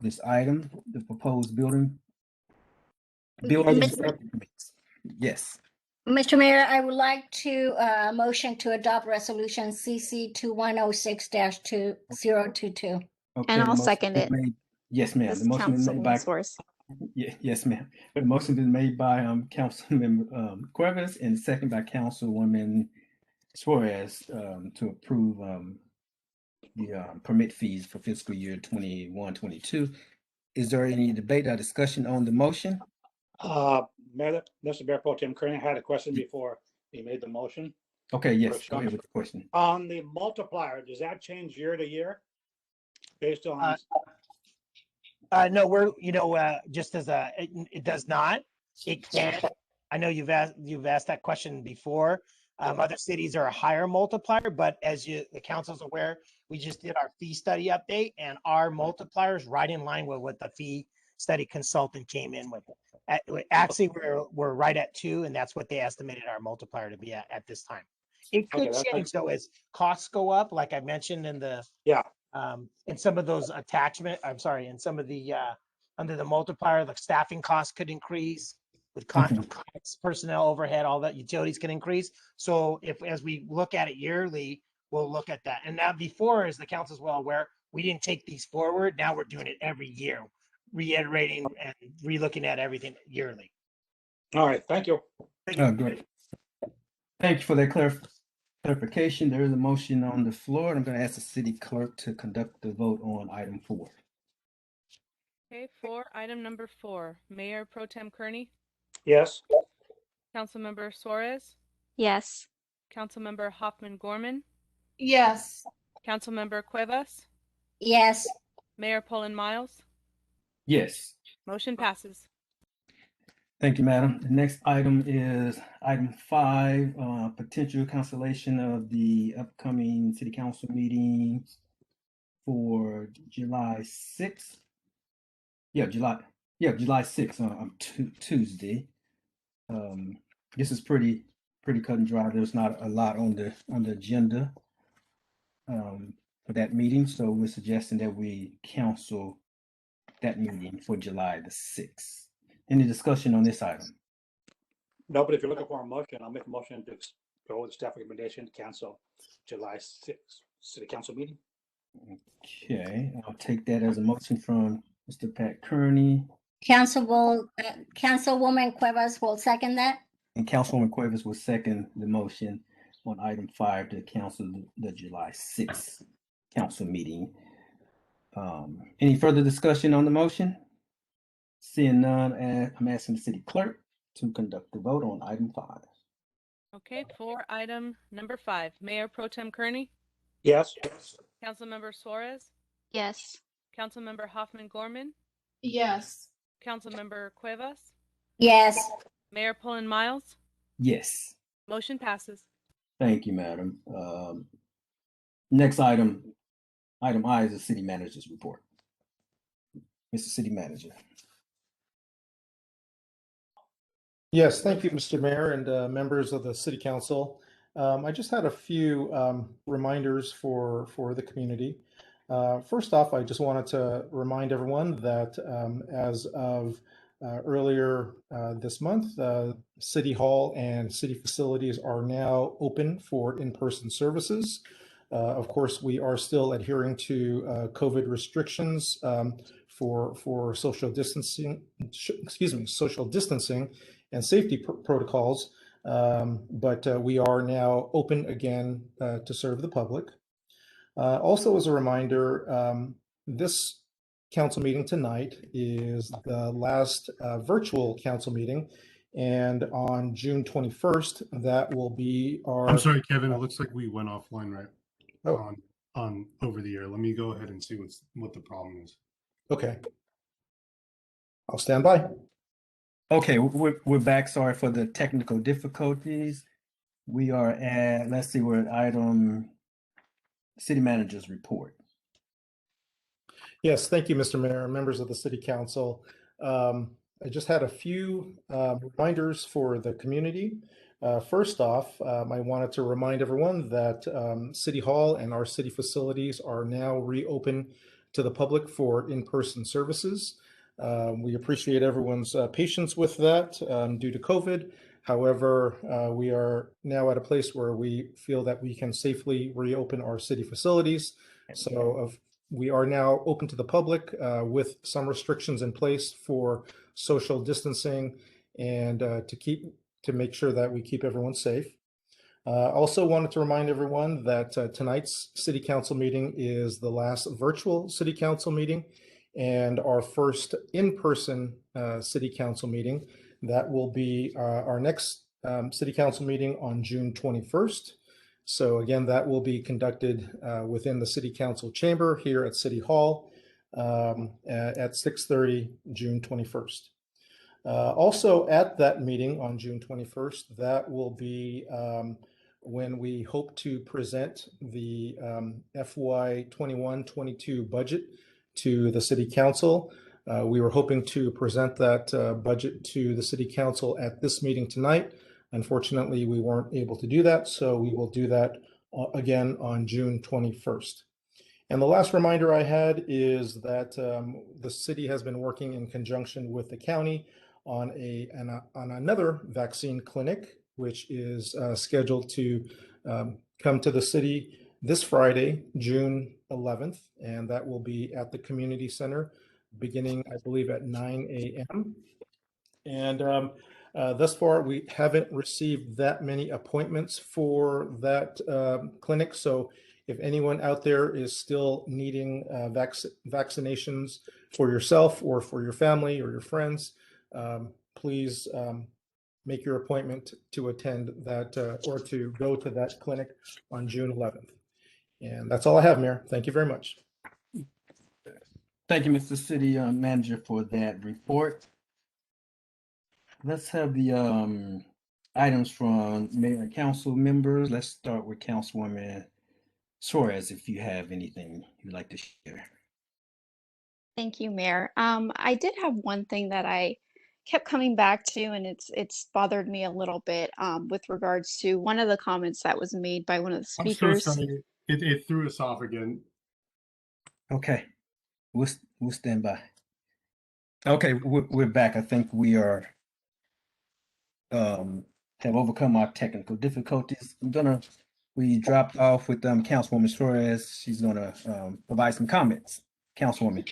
A: this item, the proposed building. Yes.
H: Mr. Mayor, I would like to motion to adopt resolution CC 2106-2022.
A: Okay,
D: And
A: the
D: I'll
A: motion
D: second
A: is
D: it.
A: made- Yes, ma'am.
D: This
A: The motion is made
D: Councilman
A: by
D: Source.
A: yes, ma'am. The motion is made by Councilmember Cuevas and second by Councilwoman Suarez to approve the permit fees for fiscal year 21-22. Is there any debate or discussion on the motion?
C: Mr. Mayor Pro Tem Kearney had a question before he made the motion.
A: Okay, yes, go ahead with the question.
C: On the multiplier, does that change year to year? Based on
L: No, we're, just as it does not. It can. I know you've asked that question before. Other cities are a higher multiplier, but as the council's aware, we just did our fee study update, and our multiplier is right in line with what the fee study consultant came in with. Actually, we're right at 2, and that's what they estimated our multiplier to be at this time. It could
C: Okay,
L: change though as costs go up, like I mentioned in the,
C: yeah,
L: in some of those in some of the, under the multiplier, the staffing costs could increase with contracts, personnel overhead, all that, utilities can increase. So if, as we look at it yearly, we'll look at that. And now before, as the council's well aware, we didn't take these forward. Now we're doing it every year, reiterating and relooking at everything yearly.
C: all right, thank you.
A: Great. Thank you for that clarification. There is a motion on the floor. I'm going to ask the city clerk to conduct the vote on item 4.
B: Okay, for item number 4, Mayor Pro Tem Kearney,
C: Yes,
B: Councilmember Suarez,
D: Yes.
B: Councilmember Hoffman Gorman,
G: Yes.
B: Councilmember Cuevas,
H: Yes.
B: Mayor Poland Miles.
A: Yes.
B: Motion passes.
A: Thank you, madam. The next item is item 5, potential cancellation of the upcoming city council meeting for July 6th. July 6th on Tuesday. This is pretty cut and dry. There's not a lot on the agenda for that meeting, so we're suggesting that we cancel that meeting for July the 6th. Any discussion on this item?
C: no, but if you're looking for a motion, I'll make a motion to go with the staff recommendation to cancel July 6th city council meeting.
A: Okay, I'll take that as a motion from Mr. Pat Kearney,
H: Councilwoman Cuevas will second that.
A: and Councilwoman Cuevas will second the motion on item 5 to cancel the July 6th council meeting. Any further discussion on the motion? Seeing none, I'm asking the city clerk to conduct the vote on item 5.
B: Okay, for item number 5, Mayor Pro Tem Kearney,
C: Yes,
B: Councilmember Suarez,
D: Yes.
B: Councilmember Hoffman Gorman,
G: Yes.
B: Councilmember Cuevas,
H: Yes.
B: Mayor Poland Miles.
A: Yes.
B: Motion passes.
A: Thank you, madam. Next item I is the city manager's report. Mr. City Manager.
F: Yes, thank you, Mr. Mayor and members of the City Council. I just had a few reminders for the community. First off, I just wanted to remind everyone that as of earlier this month, City Hall and city facilities are now open for in-person services. Of course, we are still adhering to COVID restrictions for social distancing, social distancing and safety protocols, but we are now open again to serve the public. Also, as a reminder, this council meeting tonight is the last virtual council meeting, and on June 21st, that will be our—
M: I'm sorry, Kevin, it looks like we went offline, right?
F: Oh.
M: On over the air. Let me go ahead and see what the problem is.
F: Okay. I'll stand by.
A: Okay, we're back. Sorry for the technical difficulties. We are at, let's see, we're at item city manager's report.
F: Yes, thank you, Mr. Mayor, members of the City Council. I just had a few reminders for the community. First off, I wanted to remind everyone that City Hall and our city facilities are now reopened to the public for in-person services. We appreciate everyone's patience with that due to COVID. However, we are now at a place where we feel that we can safely reopen our city facilities. So we are now open to the public with some restrictions in place for social distancing and to make sure that we keep everyone safe. Also wanted to remind everyone that tonight's city council meeting is the last virtual city council meeting and our first in-person city council meeting. That will be our next city council meeting on June 21st. So again, that will be conducted within the city council chamber here at City Hall at 6:30, June 21st. Also at that meeting on June 21st, that will be when we hope to present the FY 21-22 budget to the City Council. We were hoping to present that budget to the City Council at this meeting tonight, Unfortunately, we weren't able to do that, so we will do that again on June 21st. And the last reminder I had is that the city has been working in conjunction with the county on another vaccine clinic, which is scheduled to come to the city this Friday, June 11th, and that will be at the community center beginning, I believe, at 9 a.m. And thus far, we haven't received that many appointments for that clinic. So if anyone out there is still needing vaccinations for yourself or for your family or your friends, please make your appointment to attend that or to go to that clinic on June 11th. And that's all I have, Mayor. Thank you very much.
A: Thank you, Mr. City Manager, for that report. Let's have the items from mayor and council members. Let's start with Councilwoman Suarez, if you have anything you'd like to share.
D: Thank you, Mayor. I did have one thing that I kept coming back to, and it's bothered me a little bit with regards to one of the comments that was made by one of the
M: I'm so
D: speakers.
M: sorry. It threw us off again.
A: Okay, we'll stand by. Okay, we're back. I think we are have overcome our technical difficulties. We dropped off with Councilwoman Suarez. She's gonna provide some comments. Councilwoman.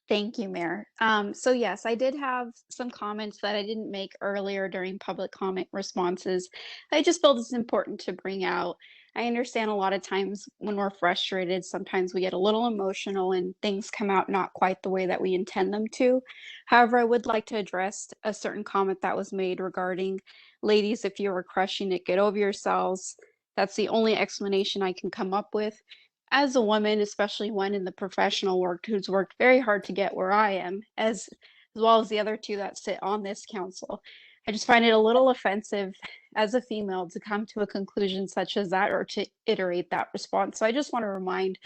D: Thank you, Mayor. So yes, I did have some comments that I didn't make earlier during public comment responses. I just felt it's important to bring out. I understand a lot of times when we're frustrated, sometimes we get a little emotional and things come out not quite the way that we intend them to. However, I would like to address a certain comment that was made regarding, ladies, if you are crushing it, get over yourselves. That's the only explanation I can come up with. As a woman, especially one in the professional work who's worked very hard to get where I am, as well as the other two that sit on this council, I just find it a little offensive as a female to come to a conclusion such as that or to iterate that response. So I just want to remind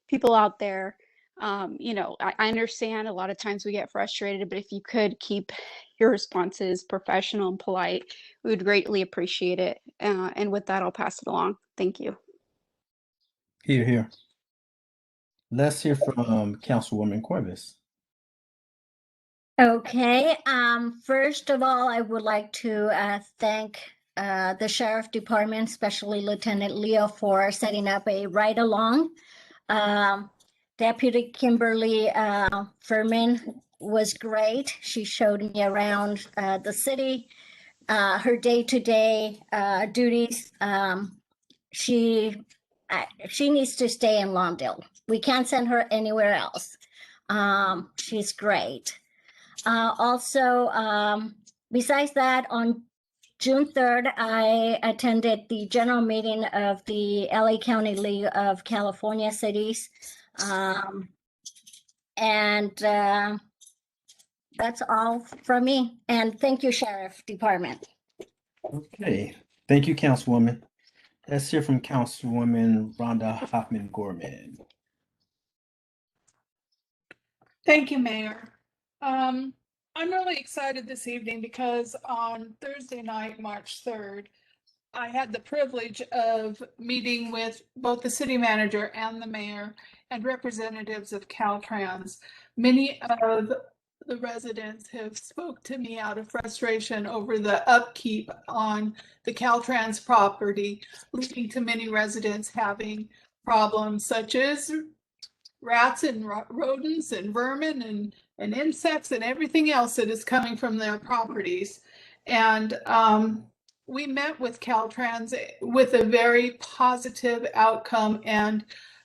D: people out there, I understand a lot of times we get frustrated, but if you could keep your responses professional and polite, we would greatly appreciate it. And with that, I'll pass it along. Thank you.
A: Here. Let's hear from Councilwoman Cuevas.
H: Okay, first of all, I would like to thank the Sheriff Department, especially Lieutenant Leo, for setting up a ride-along. Deputy Kimberly Furman was great. She showed me around the city, her day-to-day duties. She needs to stay in Lawndale. We can't send her anywhere else. She's great. Besides that, on June 3rd, I attended the general meeting of the LA County League of California Cities. That's all from me. And thank you, Sheriff Department.
A: Okay, thank you, Councilwoman. Let's hear from Councilwoman Rhonda Hoffman-Gorman.
G: Thank you, Mayor. I'm really excited this evening because on Thursday night, March 3rd, I had the privilege of meeting with both the city manager and the mayor and representatives of Caltrans. Many of the residents have spoke to me out of frustration over the upkeep on the Caltrans property, leading to many residents having problems such as rats and rodents and vermin and insects and everything else that is coming from their properties. And we met with Caltrans with a very positive outcome and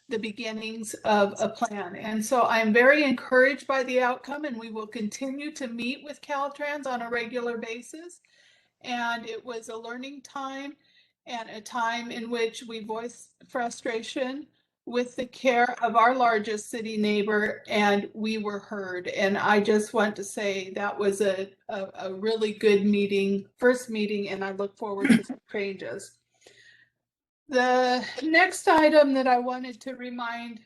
G: the beginnings of a plan. And so I'm very encouraged by the outcome, and we will continue to meet with Caltrans on a regular basis. And it was a learning time and a time in which we voiced frustration with the care of our largest city neighbor, and we were heard. And I just want to say that was a really good meeting, first meeting, and I look forward to some changes. The next item that I wanted to remind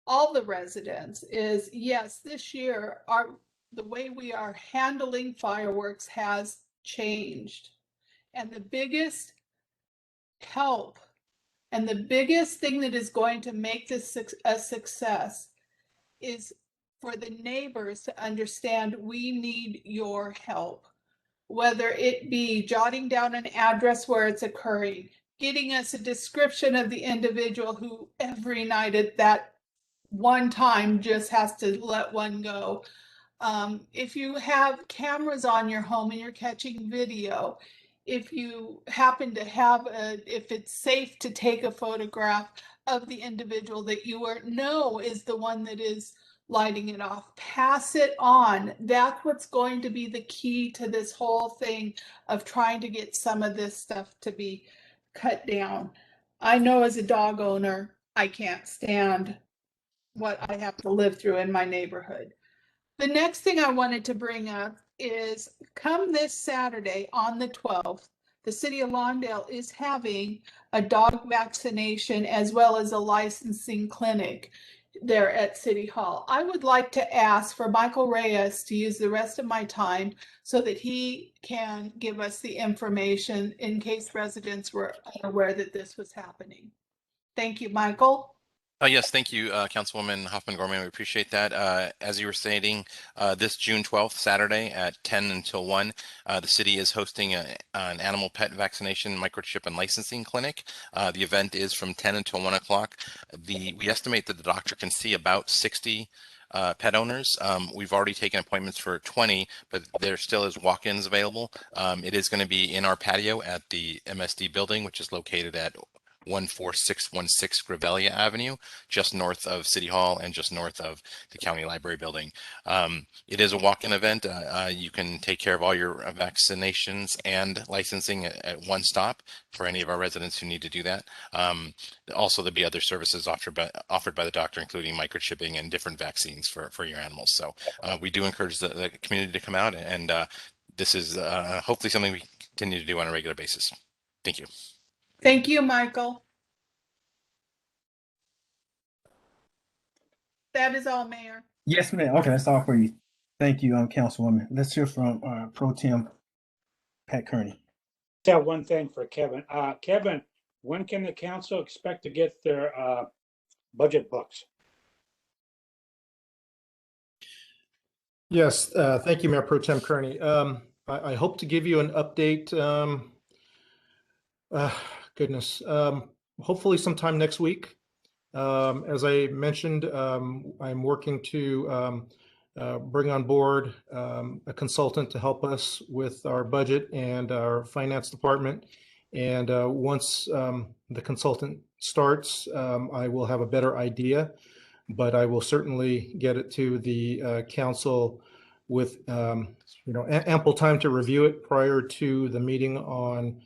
G: all the residents is, yes, this year the way we are handling fireworks has changed. And the biggest help and the biggest thing that is going to make this a success is for the neighbors to understand we need your help, whether it be jotting down an address where it's occurring, getting us a description of the individual who every night at that one time just has to let one go. If you have cameras on your home and you're catching video, if you happen to have if it's safe to take a photograph of the individual that you know is the one that is lighting it off, pass it on. That's what's going to be the key to this whole thing of trying to get some of this stuff to be cut down. I know as a dog owner, I can't stand what I have to live through in my neighborhood. The next thing I wanted to bring up is come this Saturday on the 12th, the city of Lawndale is having a dog vaccination as well as a licensing clinic there at City Hall. I would like to ask for Michael Reyes to use the rest of my time so that he can give us the information in case residents were unaware that this was happening. Thank you, Michael.
I: Yes, thank you, Councilwoman Hoffman-Gorman. We appreciate that. As you were stating, this June 12th, Saturday at 10 until 1, the city is hosting an animal pet vaccination, microchip, and licensing clinic. The event is from 10 until 1 o'clock. We estimate that the doctor can see about 60 pet owners. We've already taken appointments for 20, but there still is walk-ins available. It is going to be in our patio at the MSD building, which is located at 14616 Gravelia Avenue, just north of City Hall and just north of the County Library building. It is a walk-in event. You can take care of all your vaccinations and licensing at one stop for any of our residents who need to do that. Also, there'll be other services offered by the doctor, including microchipping and different vaccines for your animals. So we do encourage the community to come out, and this is hopefully something we continue to do on a regular basis. Thank you.
G: Thank you, Michael. That is all, Mayor.
A: Yes, ma'am. Okay, that's all for you. Thank you, Councilwoman. Let's hear from Pro Tem Pat Kearney.
C: I have one thing for Kevin. Kevin, when can the council expect to get their budget books?
F: Yes, thank you, Mayor Pro Tem Kearney. I hope to give you an update. Hopefully sometime next week. As I mentioned, I'm working to bring on board a consultant to help us with our budget and our finance department. And once the consultant starts, I will have a better idea, but I will certainly get it to the council with ample time to review it prior to the meeting on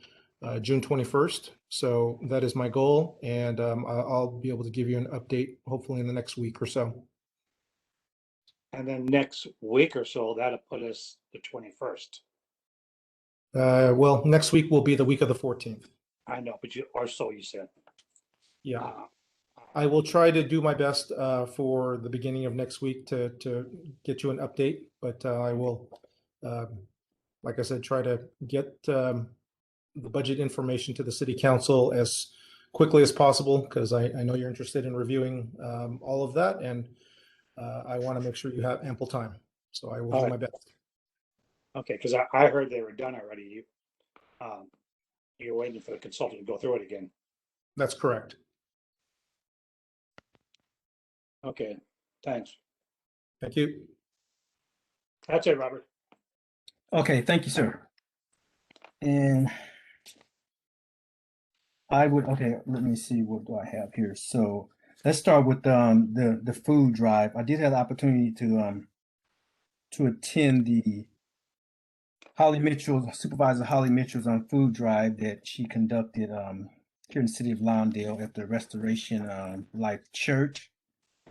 F: June 21st. So that is my goal, and I'll be able to give you an update hopefully in the next week or so.
C: And then next week or so, that'll put us the 21st.
F: Well, next week will be the week of the 14th.
C: I know, but you said.
F: Yeah. I will try to do my best for the beginning of next week to get you an update, but I will, like I said, try to get the budget information to the city council as quickly as possible, because I know you're interested in reviewing all of that, and I want to make sure you have ample time. So I will do my best.
C: Okay, because I heard they were done already. You're waiting for the consultant to go through it again.
F: That's correct.
C: Okay, thanks.
F: Thank you.
C: That's it, Robert.
A: Okay, thank you, sir. And let me see, what do I have here? So let's start with the food drive. I did have the opportunity to attend the Supervisor Holly Mitchell's food drive that she conducted here in the city of Lawndale at the Restoration Life Church.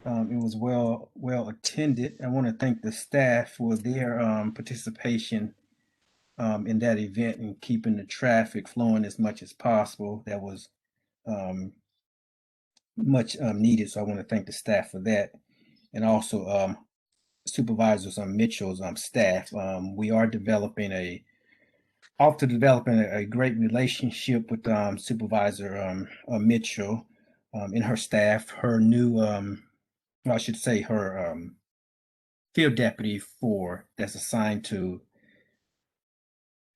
A: It was well attended. I want to thank the staff for their participation in that event and keeping the traffic flowing as much as possible. That was much needed. So I want to thank the staff for that, and also Supervisors on Mitchell's staff. We are developing a off to developing a great relationship with Supervisor Mitchell and her staff. Her new, I should say, her field deputy that's assigned to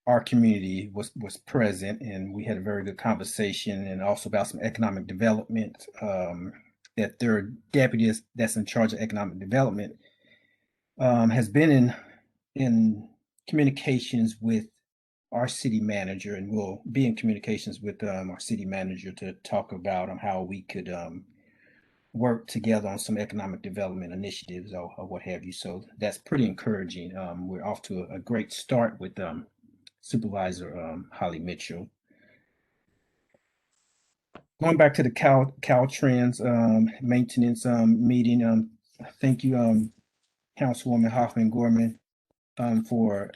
A: our community was present, and we had a very good conversation, and also about some economic development. That their deputy that's in charge of economic development has been in communications with our city manager, and will be in communications with our city manager to talk about how we could work together on some economic development initiatives or what have you. So that's pretty encouraging. We're off to a great start with Supervisor Holly Mitchell. Going back to the Caltrans maintenance meeting, thank you, Councilwoman Hoffman Gorman, for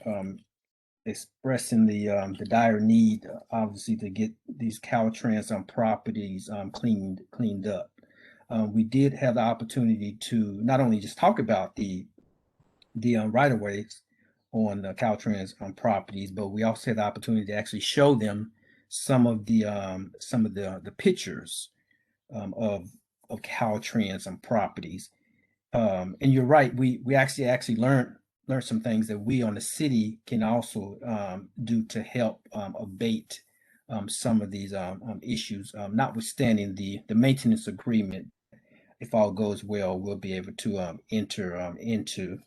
A: expressing the dire need, obviously, to get these Caltrans properties cleaned up. We did have the opportunity to not only just talk about the right of ways on the Caltrans properties, but we also had the opportunity to actually show them some of the pictures of Caltrans properties. And you're right, we actually learned some things that we on the city can also do to help abate some of these issues, notwithstanding the maintenance agreement. If all goes well, we'll be able to enter into.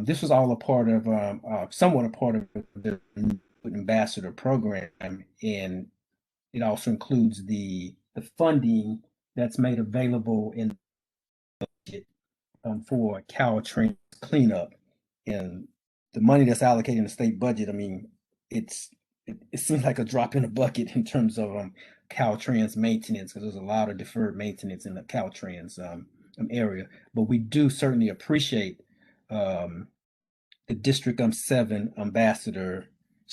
A: This was all a part of, somewhat a part of the ambassador program, and it also includes the funding that's made available in the budget for Caltrans cleanup, and the money that's allocated in the state budget. I mean, it seems like a drop in the bucket in terms of Caltrans maintenance, because there's a lot of deferred maintenance in the Caltrans area. But we do certainly appreciate the District 7 ambassador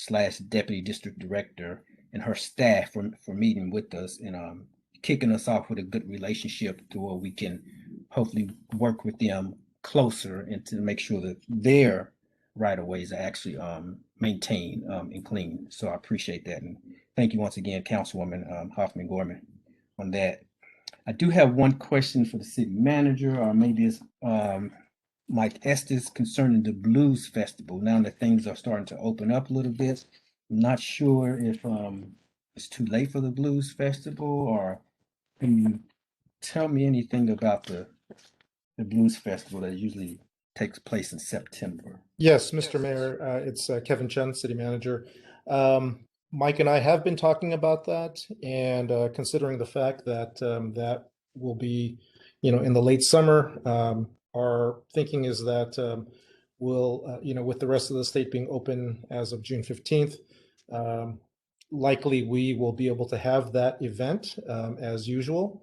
A: / deputy district director and her staff for meeting with us and kicking us off with a good relationship to where we can hopefully work with them closer and to make sure that their right of ways are actually maintained and clean. So I appreciate that. And thank you once again, Councilwoman Hoffman Gorman, on that. I do have one question for the city manager, or maybe it's Mike Estes, concerning the Blues Festival. Now that things are starting to open up a little bit, I'm not sure if it's too late for the Blues Festival, or can you tell me anything about the Blues Festival that usually takes place in September?
F: Yes, Mr. Mayor, it's Kevin Chen, City Manager. Mike and I have been talking about that, and considering the fact that that will be, in the late summer, our thinking is that we'll, with the rest of the state being open as of June 15th, likely we will be able to have that event as usual.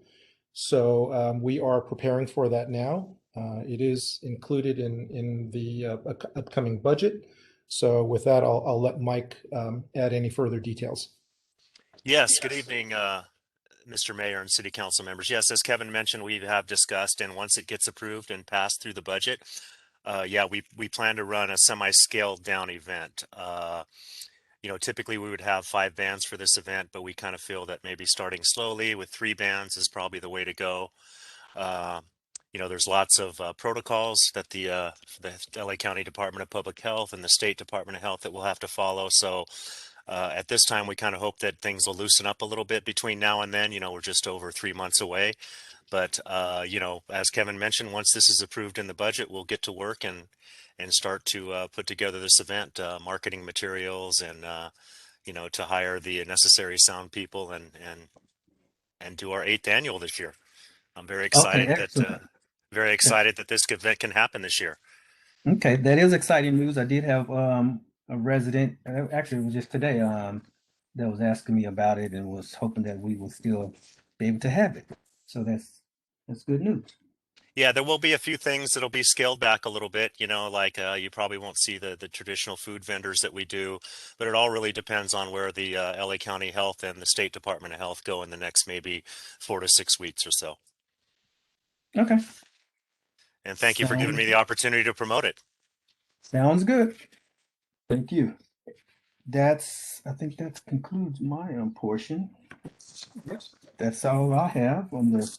F: So we are preparing for that now. It is included in the upcoming budget. So with that, I'll let Mike add any further details.
K: Yes, good evening, Mr. Mayor and City Council members. Yes, as Kevin mentioned, we have discussed, and once it gets approved and passed through the budget, yeah, we plan to run a semi-scaled down event. Typically we would have 5 bands for this event, but we kind of feel that maybe starting slowly with 3 bands is probably the way to go. There's lots of protocols that the LA County Department of Public Health and the State Department of Health that we'll have to follow. So at this time, we kind of hope that things will loosen up a little bit between now and then. We're just over 3 months away. But, as Kevin mentioned, once this is approved in the budget, we'll get to work and start to put together this event, marketing materials, and, to hire the necessary sound people and do our 8th annual this year. I'm very excited that this event can happen this year.
A: Okay, that is exciting news. I did have a resident, actually it was just today, that was asking me about it and was hoping that we will still be able to have it. So that's good news.
K: Yeah, there will be a few things that'll be scaled back a little bit, like you probably won't see the traditional food vendors that we do, but it all really depends on where the LA County Health and the State Department of Health go in the next maybe 4 to 6 weeks or so.
A: Okay.
K: And thank you for giving me the opportunity to promote it.
A: Sounds good. Thank you. I think that concludes my portion. That's all I have on the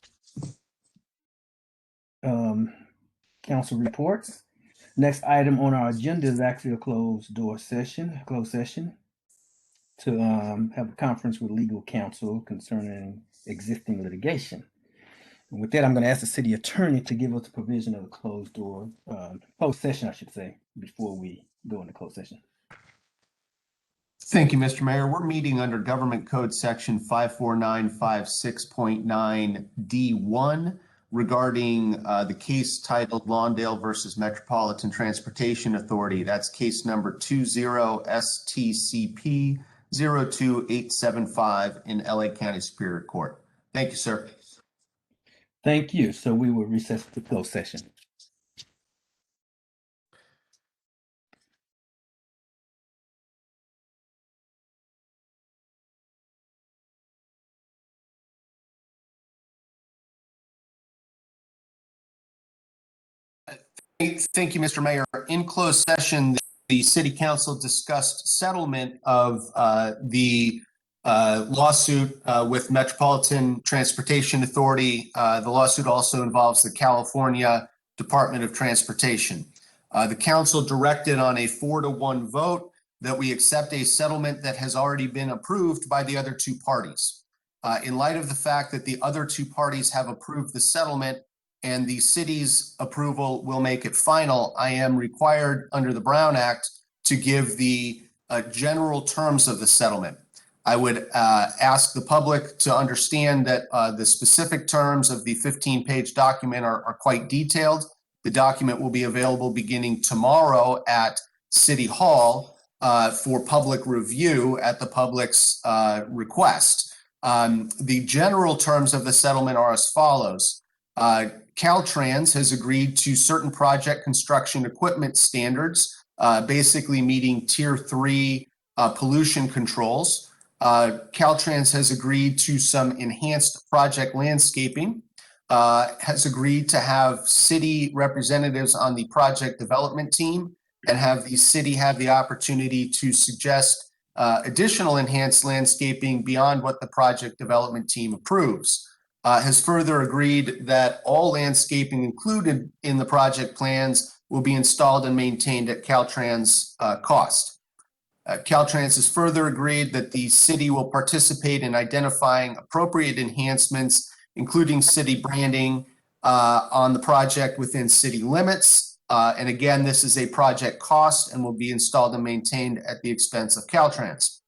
A: council reports. Next item on our agenda is actually a closed session to have a conference with legal counsel concerning existing litigation. And with that, I'm going to ask the city attorney to give us the provision of a closed session, I should say, before we go into closed session.
J: Thank you, Mr. Mayor. We're meeting under Government Code Section 54956.9D1 regarding the case titled Lawndale versus Metropolitan Transportation Authority. That's case number 20 STCP 02875 in LA County Superior Court. Thank you, sir.
A: Thank you. So we will recess to closed session.
J: Thank you, Mr. Mayor. In closed session, the City Council discussed settlement of the lawsuit with Metropolitan Transportation Authority. The lawsuit also involves the California Department of Transportation. The council directed on a 4-to-1 vote that we accept a settlement that has already been approved by the other two parties. In light of the fact that the other two parties have approved the settlement, and the city's approval will make it final, I am required under the Brown Act to give the general terms of the settlement. I would ask the public to understand that the specific terms of the 15-page document are quite detailed. The document will be available beginning tomorrow at City Hall for public review at the public's request. The general terms of the settlement are as follows. Caltrans has agreed to certain project construction equipment standards, basically meeting Tier 3 pollution controls. Caltrans has agreed to some enhanced project landscaping, has agreed to have city representatives on the project development team, and have the city have the opportunity to suggest additional enhanced landscaping beyond what the project development team approves. Has further agreed that all landscaping included in the project plans will be installed and maintained at Caltrans cost. Caltrans has further agreed that the city will participate in identifying appropriate enhancements, including city branding on the project within city limits. And again, this is a project cost and will be installed and maintained at the expense of Caltrans.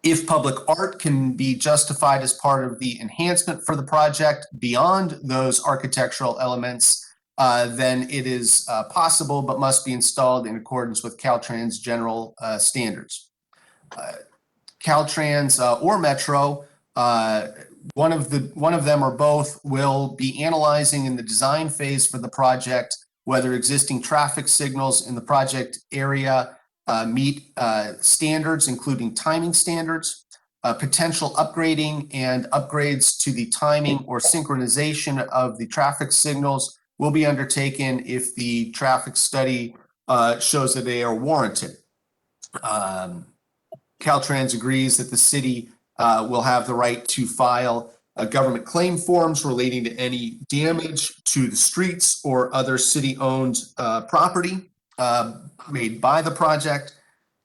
J: If public art can be justified as part of the enhancement for the project beyond those architectural elements, then it is possible but must be installed in accordance with Caltrans general standards. Caltrans or Metro, one of them or both will be analyzing in the design phase for the project whether existing traffic signals in the project area meet standards, including timing standards. Potential upgrading and upgrades to the timing or synchronization of the traffic signals will be undertaken if the traffic study shows that they are warranted. Caltrans agrees that the city will have the right to file government claim forms relating to any damage to the streets or other city-owned property made by the project.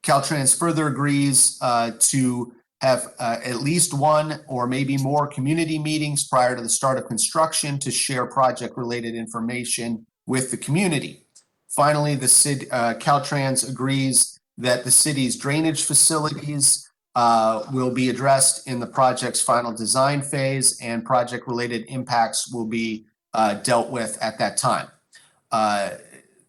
J: Caltrans further agrees to have at least one or maybe more community meetings prior to the start of construction to share project-related information with the community. Finally, the Caltrans agrees that the city's drainage facilities will be addressed in the project's final design phase, and project-related impacts will be dealt with at that time.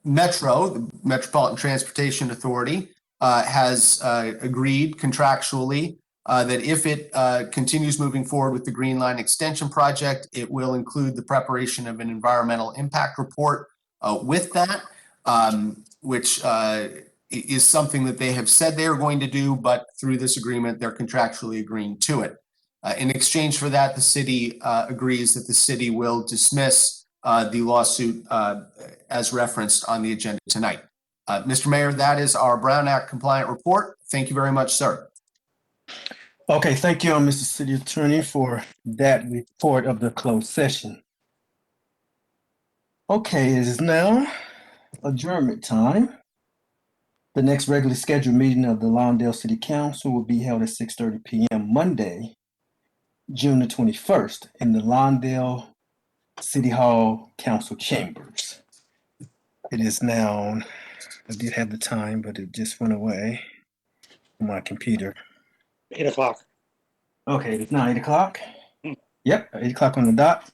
J: Metro, the Metropolitan Transportation Authority, has agreed contractually that if it continues moving forward with the Green Line Extension project, it will include the preparation of an environmental impact report with that, which is something that they have said they are going to do, but through this agreement, they're contractually agreeing to it. In exchange for that, the city agrees that the city will dismiss the lawsuit as referenced on the agenda tonight. Mr. Mayor, that is our Brown Act compliant report. Thank you very much, sir.
A: Okay, thank you, Mr. City Attorney, for that report of the closed session. Okay, it is now adjournment time. The next regularly scheduled meeting of the Lawndale City Council will be held at 6:30 p.m. Monday, June the 21st, in the Lawndale City Hall Council Chambers. It is now, I did have the time, but it just went away on my computer.
C: 8 o'clock.
A: Okay, it's now 8 o'clock.
C: Hmm.
A: Yep, 8 o'clock on the dot.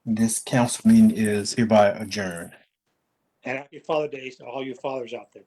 A: This council meeting is hereby adjourned.
C: And happy Father Days to all you fathers out there.